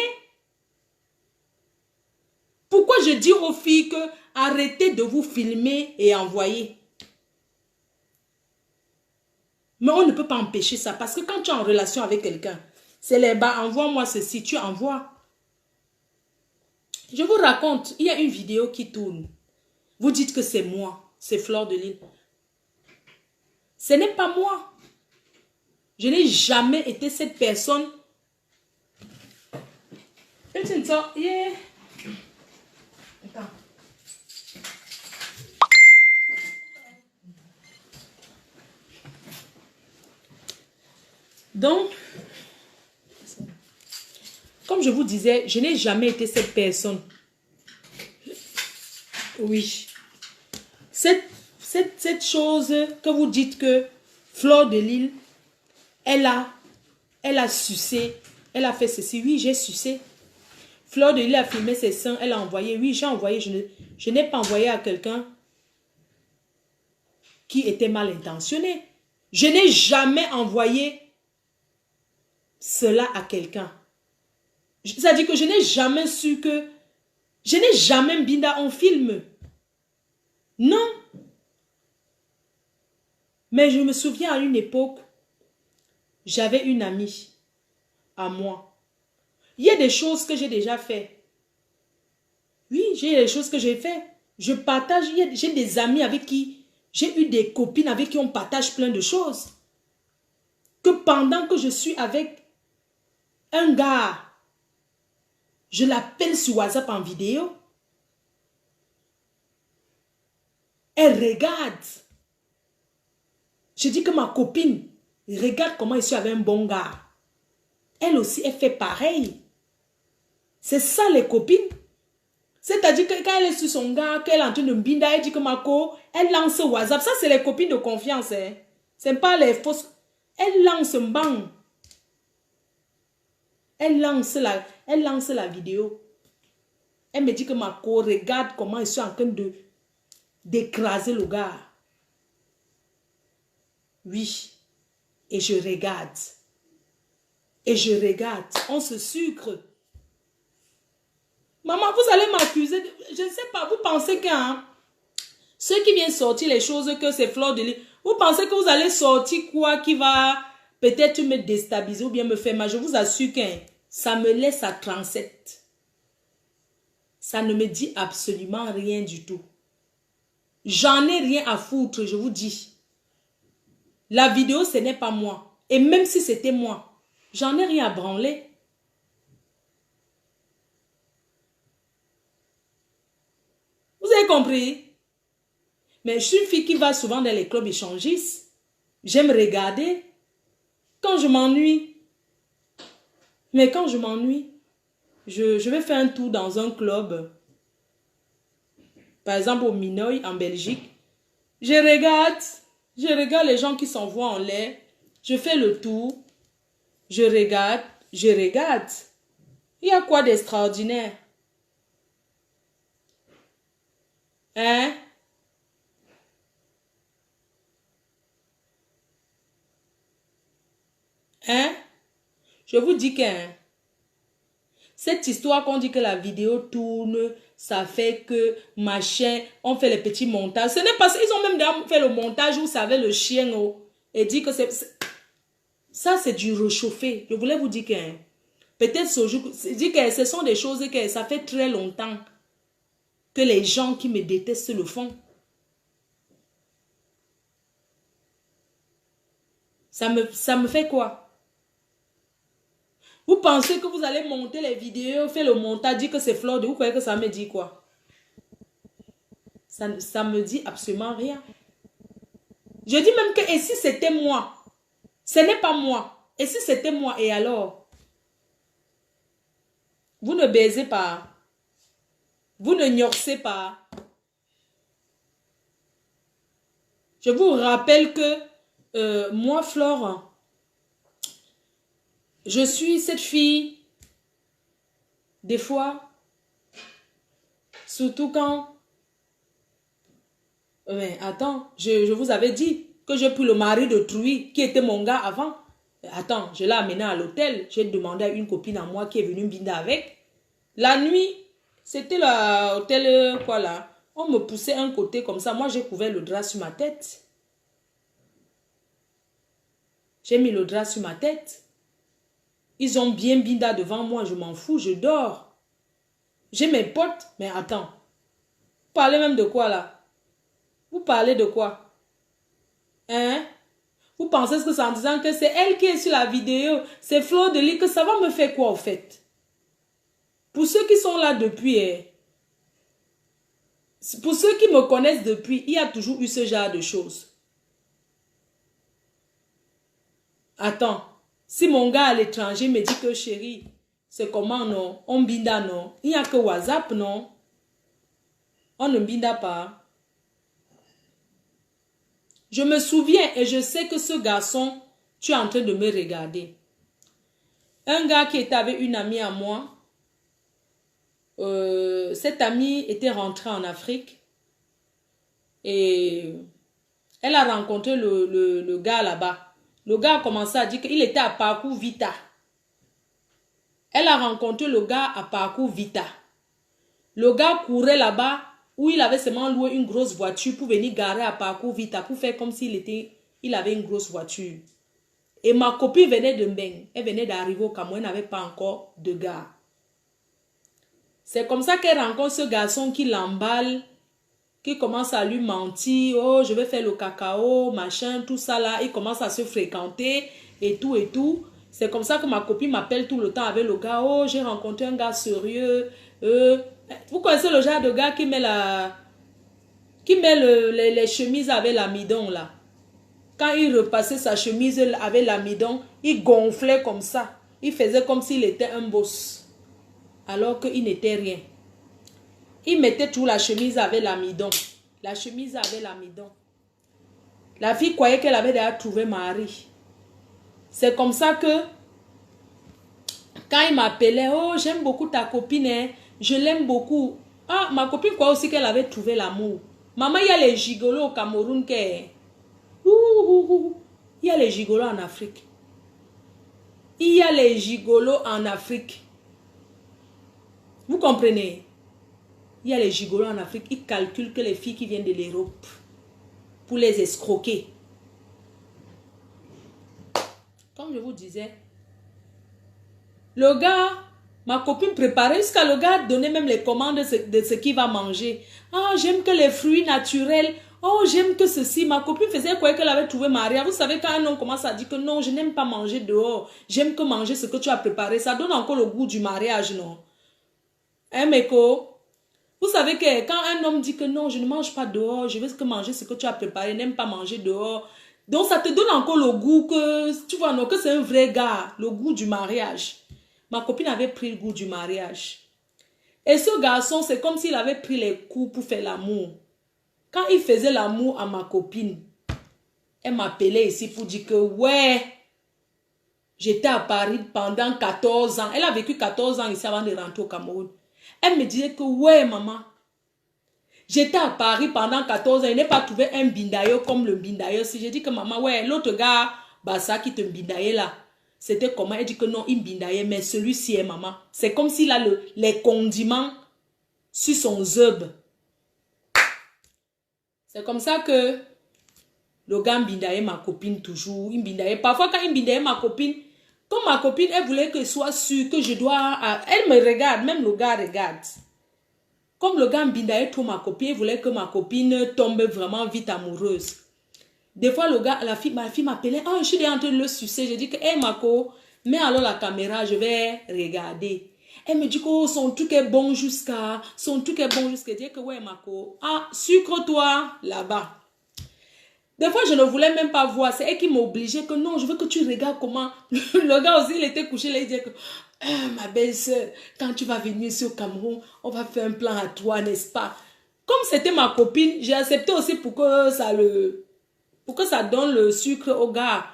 Pourquoi je dis aux filles que arrêtez de vous filmer et envoyer? Mais on ne peut pas empêcher ça parce que quand tu es en relation avec quelqu'un, c'est les bas, envoie-moi ceci, tu envoies. Je vous raconte, il y a une vidéo qui tourne. Vous dites que c'est moi, c'est Fleur de Lille. Ce n'est pas moi. Je n'ai jamais été cette personne. Yeah. Attends. Donc, comme je vous disais, je n'ai jamais été cette personne. Oui. Cette chose que vous dites que Fleur de Lille, elle a sucé, elle a fait ceci. Oui, j'ai sucé. Fleur de Lille a filmé ses seins, elle a envoyé. Oui, j'ai envoyé. Je n'ai pas envoyé à quelqu'un qui était mal intentionné. Je n'ai jamais envoyé cela à quelqu'un. C'est-à-dire que je n'ai jamais su que... Je n'ai jamais Binda en film. Non. Mais je me souviens à une époque, j'avais une amie à moi. Il y a des choses que j'ai déjà fait. Oui, j'ai des choses que j'ai fait. Je partage, j'ai des amis avec qui, j'ai eu des copines avec qui on partage plein de choses. Que pendant que je suis avec un gars, je l'appelle sur WhatsApp en vidéo. Elle regarde. Je dis que ma copine, regarde comment je suis avec un bon gars. Elle aussi, elle fait pareil. C'est ça les copines. C'est-à-dire que quand elle est sur son gars, qu'elle est en train de binda, elle dit que Marco, elle lance WhatsApp. Ça, c'est les copines de confiance. Hein. Ce n'est pas les fausses. Elle lance un bang. Elle lance la vidéo. Elle me dit que Marco, regarde comment je suis en train d'écraser le gars. Oui. Et je regarde. Et je regarde. On se sucre. Maman, vous allez m'accuser. Je ne sais pas, vous pensez que ceux qui viennent sortir les choses que c'est Fleur de Lille, vous pensez que vous allez sortir quoi qui va peut-être me déstabiliser ou bien me faire mal. Je vous assure que ça me laisse à 37. Ça ne me dit absolument rien du tout. J'en ai rien à foutre, je vous dis. La vidéo, ce n'est pas moi. Et même si c'était moi, j'en ai rien à branler. Vous avez compris? Mais je suis une fille qui va souvent dans les clubs échangistes. J'aime regarder. Quand je m'ennuie. Mais quand je m'ennuie, je vais faire un tour dans un club. Par exemple au Minoy en Belgique. Je regarde les gens qui s'envoient en l'air. Je fais le tour. Je regarde. Il y a quoi d'extraordinaire? Hein? Hein? Je vous dis que cette histoire qu'on dit que la vidéo tourne, ça fait que machin, on fait les petits montages. Ce n'est pas ça. Ils ont même fait le montage où vous savez le chien et dit que ça c'est du réchauffé. Je voulais vous dire que peut-être ce sont des choses que ça fait très longtemps que les gens qui me détestent le font. Ça me fait quoi? Vous pensez que vous allez monter les vidéos, faire le montage, dire que c'est Fleur de... Vous croyez que ça me dit quoi? Ça me dit absolument rien. Je dis même que, et si c'était moi? Ce n'est pas moi. Et si c'était moi, et alors? Vous ne baisez pas. Vous ne gnorsez pas. Je vous rappelle que moi, Flore, je suis cette fille, des fois, surtout quand... Mais attends, je vous avais dit que j'ai pris le mari d'autrui qui était mon gars avant. Attends, je l'ai amené à l'hôtel. J'ai demandé à une copine à moi qui est venue me binder avec. La nuit, c'était l'hôtel, quoi là. On me poussait un côté comme ça. Moi, j'ai couvert le drap sur ma tête. J'ai mis le drap sur ma tête. Ils ont bien binda devant moi. Je m'en fous, je dors. J'ai mes potes. Mais attends. Vous parlez même de quoi là? Vous parlez de quoi? Hein? Vous pensez que c'est en disant que c'est elle qui est sur la vidéo, c'est Fleur de Lys, que ça va me faire quoi au fait? Pour ceux qui sont là depuis, pour ceux qui me connaissent depuis, il y a toujours eu ce genre de choses. Attends, si mon gars à l'étranger me dit que chérie, c'est comment non? On binda non? Il n'y a que WhatsApp non? On ne binda pas. Je me souviens et je sais que ce garçon, tu es en train de me regarder. Un gars qui était avec une amie à moi, cette amie était rentrée en Afrique et elle a rencontré le gars là-bas. Le gars a commencé à dire qu'il était à Parcours Vita. Elle a rencontré le gars à Parcours Vita. Le gars courait là-bas où il avait seulement loué une grosse voiture pour venir garer à Parcours Vita pour faire comme il avait une grosse voiture. Et ma copine venait de Mbeng. Elle venait d'arriver au Cameroun, elle n'avait pas encore de gars. C'est comme ça qu'elle rencontre ce garçon qui l'emballe, qui commence à lui mentir. Oh, je vais faire le cacao, machin, tout ça là. Il commence à se fréquenter et tout et tout. C'est comme ça que ma copine m'appelle tout le temps avec le gars. Oh, j'ai rencontré un gars sérieux. Vous connaissez le genre de gars qui met les chemises avec l'amidon là. Quand il repassait sa chemise avec l'amidon, il gonflait comme ça. Il faisait comme s'il était un boss. Alors qu'il n'était rien. Il mettait tout la chemise avec l'amidon. La chemise avec l'amidon. La fille croyait qu'elle avait déjà trouvé mari. C'est comme ça que quand il m'appelait, oh j'aime beaucoup ta copine, hein, je l'aime beaucoup. Ah, ma copine croyait aussi qu'elle avait trouvé l'amour. Maman, il y a les gigolos au Cameroun. Il y a les gigolos en Afrique. Il y a les gigolos en Afrique. Vous comprenez? Il y a les gigolos en Afrique. Ils calculent que les filles qui viennent de l'Europe pour les escroquer. Comme je vous disais, le gars, ma copine préparait jusqu'à le gars donner même les commandes de ce qu'il va manger. Ah, j'aime que les fruits naturels. Oh, j'aime que ceci. Ma copine faisait quoi qu'elle avait trouvé Maria. Vous savez, quand un homme commence à dire que non, je n'aime pas manger dehors. J'aime que manger ce que tu as préparé. Ça donne encore le goût du mariage, non? Hein, Meko? Vous savez que quand un homme dit que non, je ne mange pas dehors, je veux que manger ce que tu as préparé, n'aime pas manger dehors. Donc ça te donne encore le goût que, tu vois, non, que c'est un vrai gars, le goût du mariage. Ma copine avait pris le goût du mariage. Et ce garçon, c'est comme s'il avait pris les coups pour faire l'amour. Quand il faisait l'amour à ma copine, elle m'appelait ici pour dire que ouais, j'étais à Paris pendant 14 ans. Elle a vécu 14 ans ici avant de rentrer au Cameroun. Elle me disait que ouais maman, j'étais à Paris pendant 14 ans, il n'est pas trouvé un bindayo comme le bindayo. Si j'ai dit que maman, ouais, l'autre gars, bah ça qui te bindaye là, c'était comment? Elle dit que non, il bindaye, mais celui-ci est maman. C'est comme s'il a les condiments sur son zeb. C'est comme ça que le gars bindaye ma copine toujours. Il bindaye. Parfois quand il bindaye ma copine, comme ma copine, elle voulait que je sois sûre que je dois... Elle me regarde, même le gars regarde. Comme le gars bindaye trop ma copine, il voulait que ma copine tombe vraiment vite amoureuse. Des fois, le gars, ma fille m'appelait, oh, je suis en train de le sucer. Je dis que, hé, Mako, mets alors la caméra, je vais regarder. Elle me dit que oh, son truc est bon jusqu'à... Son truc est bon jusqu'à... Je dis que, ouais, Mako, ah, sucre-toi là-bas. Des fois, je ne voulais même pas voir. C'est elle qui m'obligeait que non, je veux que tu regardes comment. Le gars aussi, il était couché là, il disait que ah, ma belle-sœur, quand tu vas venir ici au Cameroun, on va faire un plan à toi, n'est-ce pas? Comme c'était ma copine, j'ai accepté aussi pour que ça donne le sucre au gars.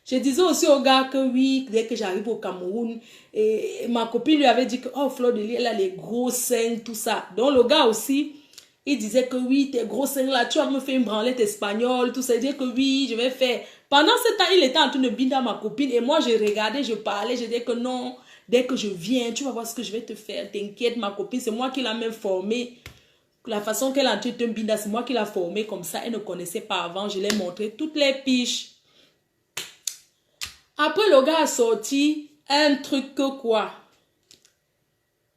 Je disais aussi au gars que oui, dès que j'arrive au Cameroun, et ma copine lui avait dit que oh, Fleur de Lys, elle a les gros seins, tout ça. Donc le gars aussi, il disait que oui, tes gros seins là, tu vas me faire une branlette espagnole, tout ça. Il disait que oui, je vais faire. Pendant ce temps, il était en train de binder ma copine et moi, je regardais, je parlais, je disais que non, dès que je viens, tu vas voir ce que je vais te faire. T'inquiète, ma copine, c'est moi qui l'ai même formée. La façon qu'elle a tué un binda, c'est moi qui l'ai formée comme ça. Elle ne connaissait pas avant. Je l'ai montré toutes les piches. Après, le gars a sorti un truc que quoi?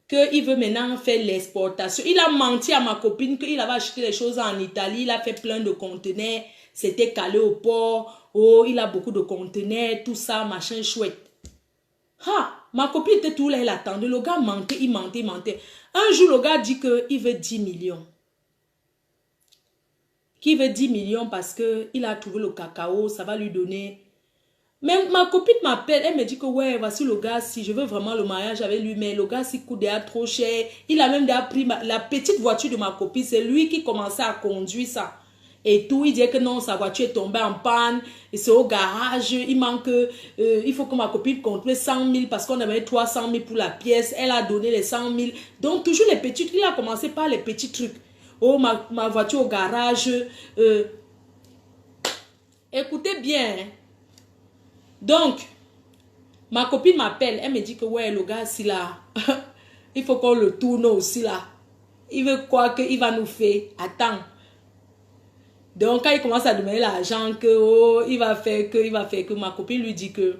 Qu'il veut maintenant faire l'exportation. Il a menti à ma copine qu'il avait acheté les choses en Italie. Il a fait plein de conteneurs. C'était calé au port. Oh, il a beaucoup de conteneurs. Tout ça, machin chouette. Ha! Ma copine était tout là, elle attendait. Le gars mentait, il mentait, il mentait. Un jour, le gars dit qu'il veut 10 millions. Qu'il veut 10 millions parce qu'il a trouvé le cacao, ça va lui donner. Mais ma copine m'appelle, elle me dit que ouais, voici le gars, si je veux vraiment le mariage avec lui, mais le gars, s'il coûte déjà trop cher. Il a même déjà pris la petite voiture de ma copine, c'est lui qui commençait à conduire ça. Et tout, il dit que non, sa voiture est tombée en panne, et c'est au garage, il manque, il faut que ma copine compte 100 000 parce qu'on avait 300 000 pour la pièce, elle a donné les 100 000. Donc toujours les petits, il a commencé par les petits trucs. Oh, ma voiture au garage, écoutez bien, hein. Donc, ma copine m'appelle, elle me dit que ouais, le gars, si là, il faut qu'on le tourne aussi là. Il veut quoi qu'il va nous faire? Attends. Donc, quand il commence à demander l'argent, que oh, il va faire que, ma copine lui dit que,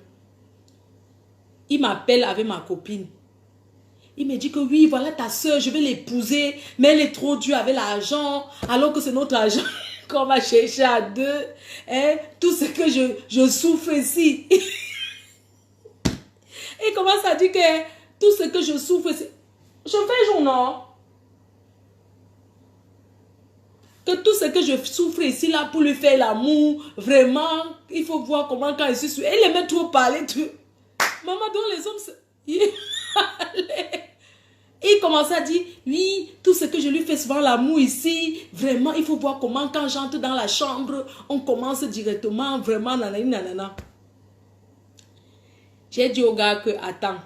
il m'appelle avec ma copine. Il me dit que oui, voilà ta soeur, je vais l'épouser, mais elle est trop dure avec l'argent, alors que c'est notre argent qu'on va chercher à deux. Hein? Tout ce que je souffre ici. Il commence à dire que tout ce que je souffre ici, je fais jour, non? Que tout ce que je souffre ici, là, pour lui faire l'amour, vraiment, il faut voir comment quand il suis... Elle aimait trop parler, tout. Maman, donc les hommes... Il commençait à dire, oui, tout ce que je lui fais souvent l'amour ici, vraiment, il faut voir comment quand j'entre dans la chambre, on commence directement, vraiment, nanana, nanana. J'ai dit au gars que, attends.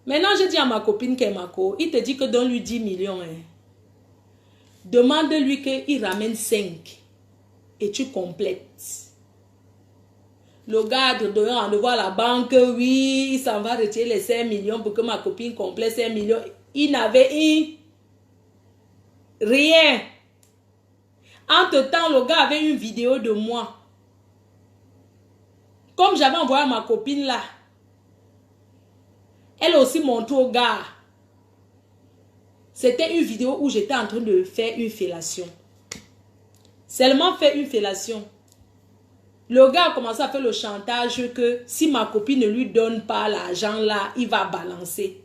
Maintenant, j'ai dit à ma copine qui est Mako, il te dit que donne-lui 10 millions. Hein. Demande-lui qu'il ramène 5 et tu complètes. Le gars de rendez-vous à la banque, oui, il s'en va retirer les 5 millions pour que ma copine complète 5 millions. Il n'avait rien. Entre-temps, le gars avait une vidéo de moi. Comme j'avais envoyé à ma copine là, elle aussi montré au gars. C'était une vidéo où j'étais en train de faire une fellation. Seulement faire une fellation. Le gars a commencé à faire le chantage que si ma copine ne lui donne pas l'argent là, il va balancer.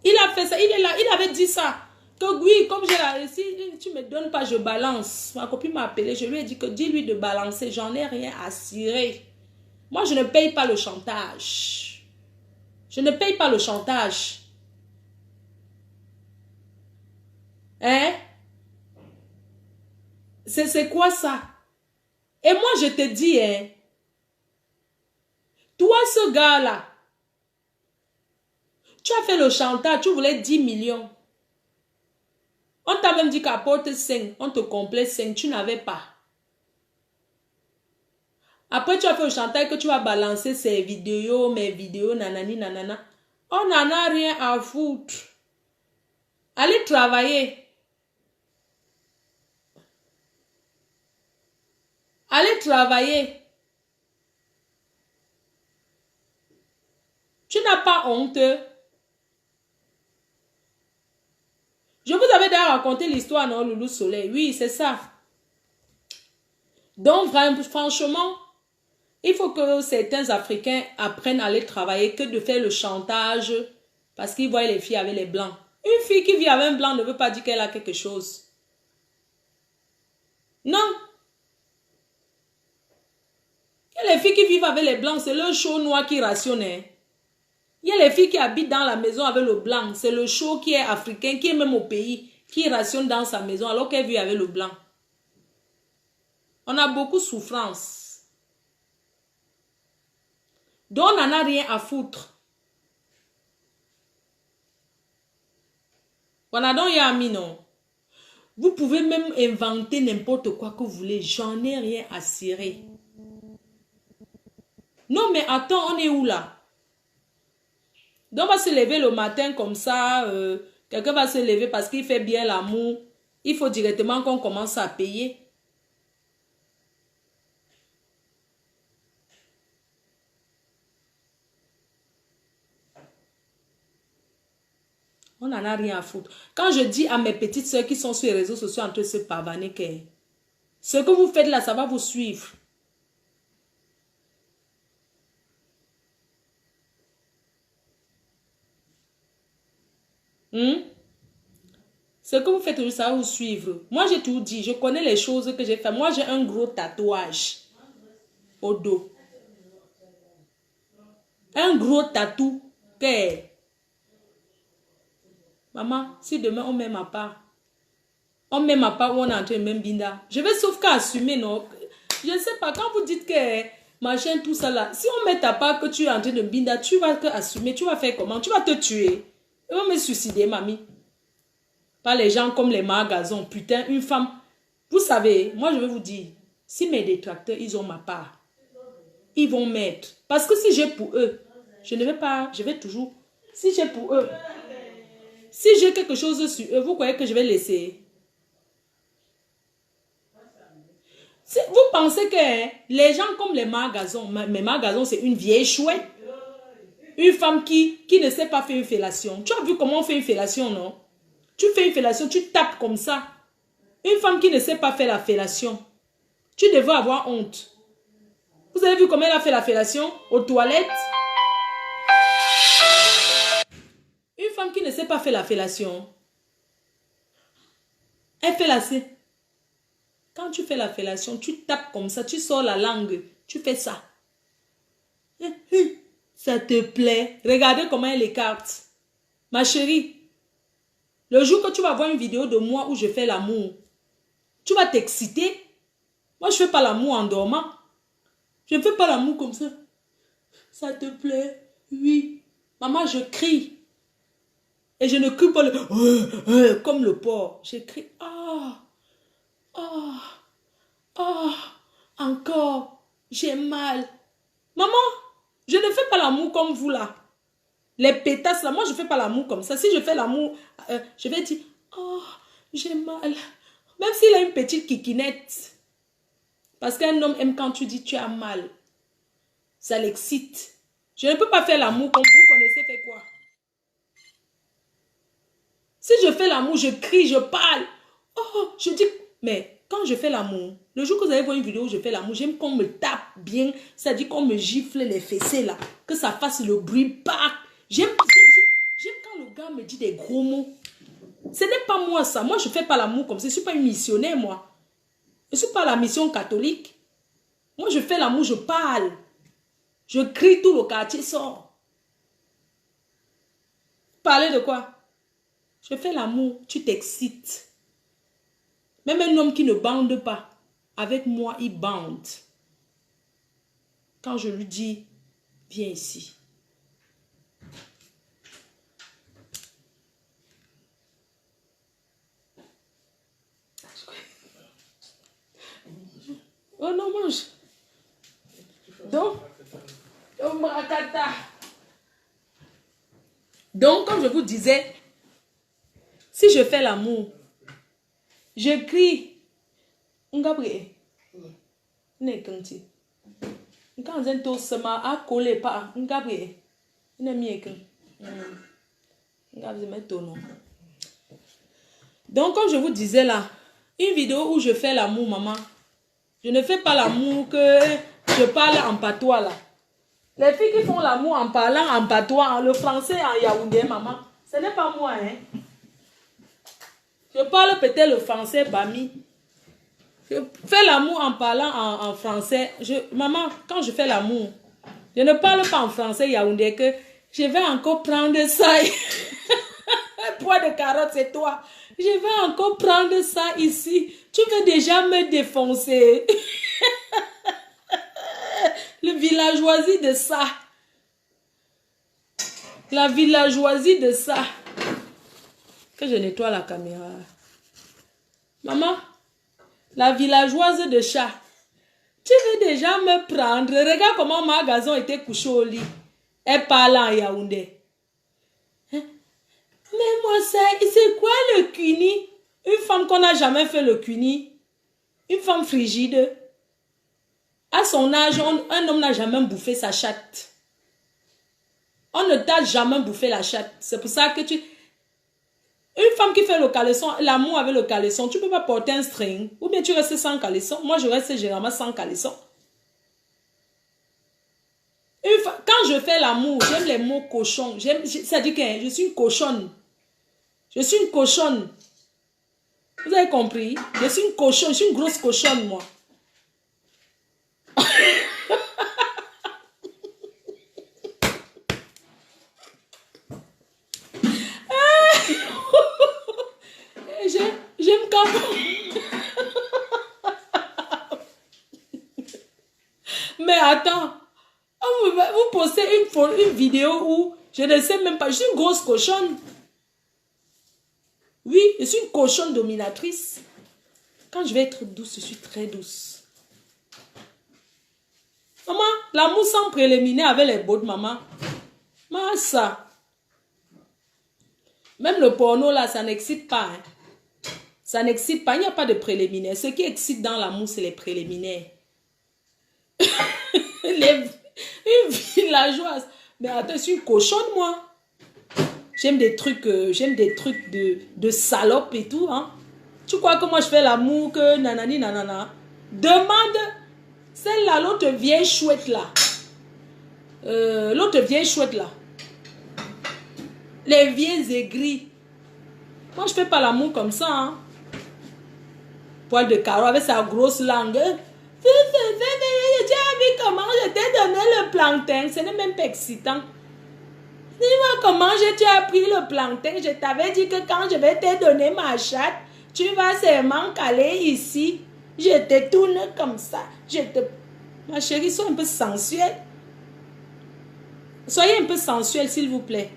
Il a fait ça, il est là, il avait dit ça. Que oui, comme j'ai la si tu me donnes pas, je balance. Ma copine m'a appelé, je lui ai dit que dis-lui de balancer, j'en ai rien à cirer. Moi, je ne paye pas le chantage. Je ne paye pas le chantage. Hein? C'est quoi ça? Et moi, je te dis, hein, toi, ce gars-là, tu as fait le chantage, tu voulais 10 millions. On t'a même dit qu'apporte 5, on te complète 5, tu n'avais pas. Après, tu as fait le chantage que tu vas balancer ces vidéos, mes vidéos, nanani, nanana. On n'en a rien à foutre. Allez travailler. Allez travailler. Tu n'as pas honte. Je vous avais déjà raconté l'histoire, non, Loulou Soleil. Oui, c'est ça. Donc, franchement, il faut que certains Africains apprennent à aller travailler que de faire le chantage parce qu'ils voient les filles avec les blancs. Une fille qui vit avec un blanc ne veut pas dire qu'elle a quelque chose. Non. Il y a les filles qui vivent avec les blancs, c'est le chaud noir qui rationne. Hein. Il y a les filles qui habitent dans la maison avec le blanc, c'est le chaud qui est africain, qui est même au pays, qui rationne dans sa maison alors qu'elle vit avec le blanc. On a beaucoup de souffrance. Donc on n'en a rien à foutre. Voilà donc il y a mis non. Vous pouvez même inventer n'importe quoi que vous voulez. J'en ai rien à cirer. Non mais attends, on est où là? Donc on va se lever le matin comme ça. Quelqu'un va se lever parce qu'il fait bien l'amour. Il faut directement qu'on commence à payer. On n'en a rien à foutre. Quand je dis à mes petites soeurs qui sont sur les réseaux sociaux en train de se pavaner que ce que vous faites là, ça va vous suivre. Ce que vous faites aujourd'hui, ça va vous suivre. Moi, j'ai tout dit. Je connais les choses que j'ai fait. Moi, j'ai un gros tatouage au dos. Un gros tatou. Que... Maman, si demain on met ma part, on met ma part ou on est en train de même binda, je vais sauf qu'à assumer, non? Je ne sais pas, quand vous dites que machin, tout ça là, si on met ta part que tu es en train de binda, tu vas assumer, tu vas faire comment? Tu vas te tuer. Tu vas me suicider, mamie. Pas les gens comme les magasins. Putain, une femme. Vous savez, moi je vais vous dire, si mes détracteurs, ils ont ma part, ils vont mettre. Parce que si j'ai pour eux, je ne vais pas, je vais toujours. Si j'ai pour eux, si j'ai quelque chose sur eux, vous croyez que je vais laisser? Si vous pensez que les gens comme les magasins, mes magasins, c'est une vieille chouette. Une femme qui ne sait pas faire une fellation. Tu as vu comment on fait une fellation, non? Tu fais une fellation, tu tapes comme ça. Une femme qui ne sait pas faire la fellation. Tu devrais avoir honte. Vous avez vu comment elle a fait la fellation aux toilettes? Une femme qui ne sait pas faire la fellation, elle fait la... Quand tu fais la fellation, tu tapes comme ça, tu sors la langue, tu fais ça. Ça te plaît? Regardez comment elle écarte. Ma chérie, le jour que tu vas voir une vidéo de moi où je fais l'amour, tu vas t'exciter. Moi, je ne fais pas l'amour en dormant. Je ne fais pas l'amour comme ça. Ça te plaît? Oui. Maman, je crie. Et je ne crie pas comme le porc. Je crie. Ah, ah, ah, encore. J'ai mal. Maman, je ne fais pas l'amour comme vous là. Les pétasses là, moi je ne fais pas l'amour comme ça. Si je fais l'amour, je vais dire, oh, j'ai mal. Même s'il a une petite kikinette. Parce qu'un homme aime quand tu dis tu as mal. Ça l'excite. Je ne peux pas faire l'amour comme vous connaissez fait quoi. Si je fais l'amour, je crie, je parle. Oh, je dis, mais quand je fais l'amour, le jour que vous allez voir une vidéo où je fais l'amour, j'aime qu'on me tape bien. C'est-à-dire qu'on me gifle les fessées là. Que ça fasse le bruit. Pac. J'aime quand le gars me dit des gros mots. Ce n'est pas moi ça. Moi, je ne fais pas l'amour comme ça. Je ne suis pas une missionnaire, moi. Je ne suis pas la mission catholique. Moi, je fais l'amour, je parle. Je crie, tout le quartier sort. Parler de quoi? Je fais l'amour, tu t'excites. Même un homme qui ne bande pas, avec moi, il bande. Quand je lui dis, viens ici. Oh non, mange. Donc, comme je vous disais, si je fais l'amour, je crie. Ngabre. Ne kanti. Quand on to sama a collé pas ngabre. Ne mieux. Ngabre me tono. Donc, comme je vous disais là, une vidéo où je fais l'amour, maman. Je ne fais pas l'amour que je parle en patois là. Les filles qui font l'amour en parlant en patois, le français en yaoundé, maman, ce n'est pas moi, hein. Je parle peut-être le français bami. Je fais l'amour en parlant en français. Maman, quand je fais l'amour, je ne parle pas en français Yaoundé que je vais encore prendre ça. Un poids de carottes, c'est toi. Je vais encore prendre ça ici. Tu veux déjà me défoncer. Le villageoisie de ça. La villageoisie de ça. Que je nettoie la caméra. Maman, la villageoise de chat. Tu veux déjà me prendre. Regarde comment ma gazon était couché au lit. Elle parle en Yaoundé. Hein? Mais moi, c'est quoi le cuni? Une femme qu'on n'a jamais fait le cuni. Une femme frigide. À son âge, un homme n'a jamais bouffé sa chatte. On ne t'a jamais bouffé la chatte. C'est pour ça que tu... Une femme qui fait le caleçon, l'amour avec le caleçon, tu ne peux pas porter un string. Ou bien tu restes sans caleçon. Moi, je reste généralement sans caleçon. Quand je fais l'amour, j'aime les mots cochon. Ça dit que je suis une cochonne. Je suis une cochonne. Vous avez compris? Je suis une cochonne. Je suis une grosse cochonne, moi. J'aime quand... Mais attends. Vous postez une vidéo où je ne sais même pas. Je suis une grosse cochonne. Oui, je suis une cochonne dominatrice. Quand je vais être douce, je suis très douce. Maman, l'amour sans préliminaire avec les beaux de maman. Maman, ça. Même le porno là, ça n'excite pas. Hein. Ça n'excite pas. Il n'y a pas de préliminaire. Ce qui excite dans l'amour, c'est les préliminaires. Une villageoise. Mais attends, je suis une cochonne, moi. J'aime des trucs de salope et tout. Hein. Tu crois que moi, je fais l'amour que nanani nanana. Demande celle-là, l'autre vieille chouette là. L'autre vieille chouette là. Les vieilles aigris. Moi, je fais pas l'amour comme ça. Hein. Poil de carreau avec sa grosse langue. Tu as vu comment je t'ai donné le plantain. Ce n'est même pas excitant. Dis-moi comment tu as pris le plantain. Je t'avais dit que quand je vais te donner ma chatte, tu vas seulement caler ici. Je te tourne comme ça. Ma chérie, sois un peu sensuelle. Soyez un peu sensuelle, s'il vous plaît.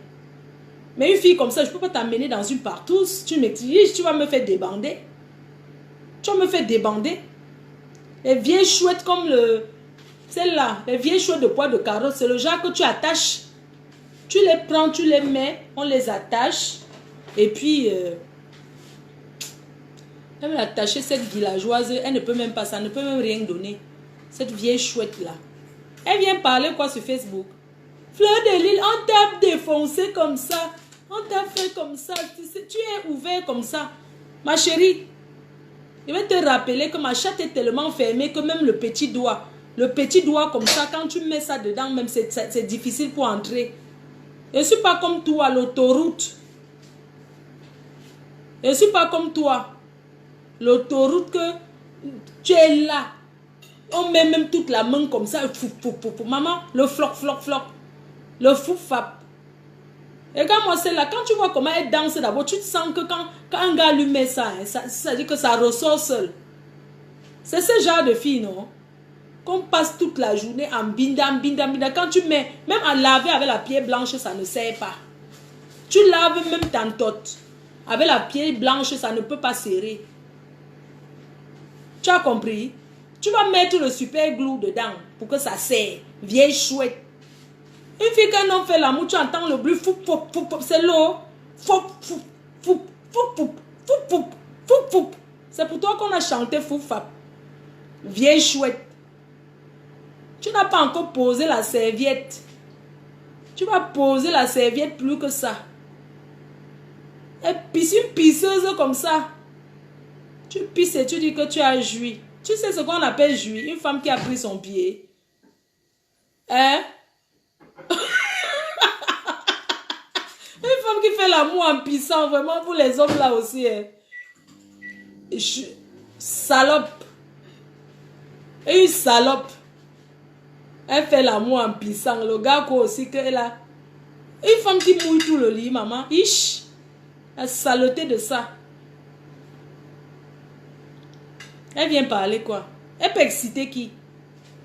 Mais une fille comme ça, je ne peux pas t'amener dans une partouze. Tu m'exiges, tu vas me faire débander. Tu vas me faire débander. Les vieilles chouettes comme celle-là, les vieilles chouettes de poids de carotte, c'est le genre que tu attaches. Tu les prends, tu les mets, on les attache. Et puis, même attacher cette villageoise, elle ne peut même pas, ça ne peut même rien donner. Cette vieille chouette-là. Elle vient parler quoi sur Facebook? Fleur de Lille, on t'a défoncé comme ça. On t'a fait comme ça. Tu es ouvert comme ça. Ma chérie, je vais te rappeler que ma chatte est tellement fermée que même le petit doigt comme ça, quand tu mets ça dedans, même c'est difficile pour entrer. Je ne suis pas comme toi, l'autoroute. Je ne suis pas comme toi. L'autoroute que tu es là. On met même toute la main comme ça. Maman, le floc. Le fou-fap. Regarde-moi celle-là. Quand tu vois comment elle danse d'abord, tu te sens que quand un gars lui met ça, hein, ça dit que ça ressort seul. C'est ce genre de fille, non? Qu'on passe toute la journée en binda. Quand tu mets, même à laver avec la pierre blanche, ça ne sert pas. Tu laves même ta tote. Avec la pierre blanche, ça ne peut pas serrer. Tu as compris? Tu vas mettre le super glue dedans pour que ça serre. Vieille chouette. Une fille qu'un homme fait l'amour, tu entends le bruit. C'est l'eau. C'est pour toi qu'on a chanté foufap. Vieille chouette. Tu n'as pas encore posé la serviette. Tu vas poser la serviette plus que ça. Et puis une pisseuse comme ça. Tu pisses et tu dis que tu as joui. Tu sais ce qu'on appelle joui? Une femme qui a pris son pied. Hein? Une femme qui fait l'amour en pissant, vraiment pour les hommes là aussi. Hein. Salope. Et une salope. Elle fait l'amour en pissant. Le gars quoi aussi qu'elle a. Une femme qui mouille tout le lit, maman. Ich. La saleté de ça. Elle vient parler quoi? Elle peut exciter qui?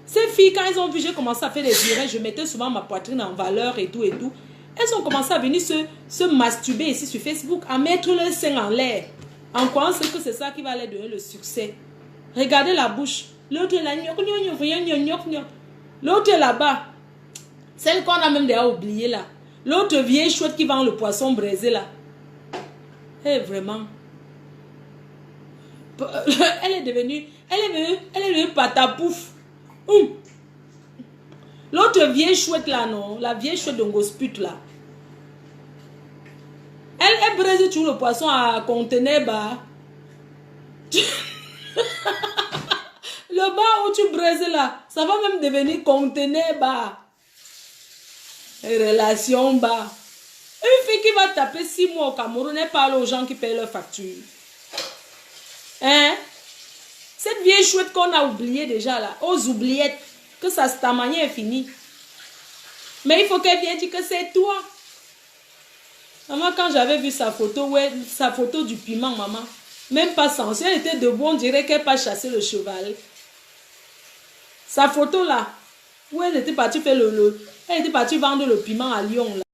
Ces filles, quand elles ont vu, j'ai commencé à faire des directs, je mettais souvent ma poitrine en valeur et tout et tout. Elles ont commencé à venir se masturber ici sur Facebook, à mettre le sein en l'air. En croyant que c'est ça qui va leur donner le succès. Regardez la bouche. L'autre est là. L'autre est là-bas. Celle qu'on a même déjà oubliée là. L'autre vieille chouette qui vend le poisson braisé là. Eh, vraiment. Elle est devenue patapouf. L'autre vieille chouette là, non? La vieille chouette de Ngosput là. Elle braise toujours le poisson à conteneur bas. Le bas où tu braises là, ça va même devenir conteneur bas. Relation bas. Une fille qui va taper 6 mois au Cameroun, elle parle aux gens qui payent leurs factures. Hein? Cette vieille chouette qu'on a oubliée déjà là, aux oubliettes, que sa stamanie est finie. Mais il faut qu'elle vienne dire que c'est toi. Maman, quand j'avais vu sa photo, ouais, sa photo du piment, maman, même pas sensée, elle était debout, on dirait qu'elle n'a pas chassé le cheval. Sa photo là, où elle était partie faire elle était partie vendre le piment à Lyon là.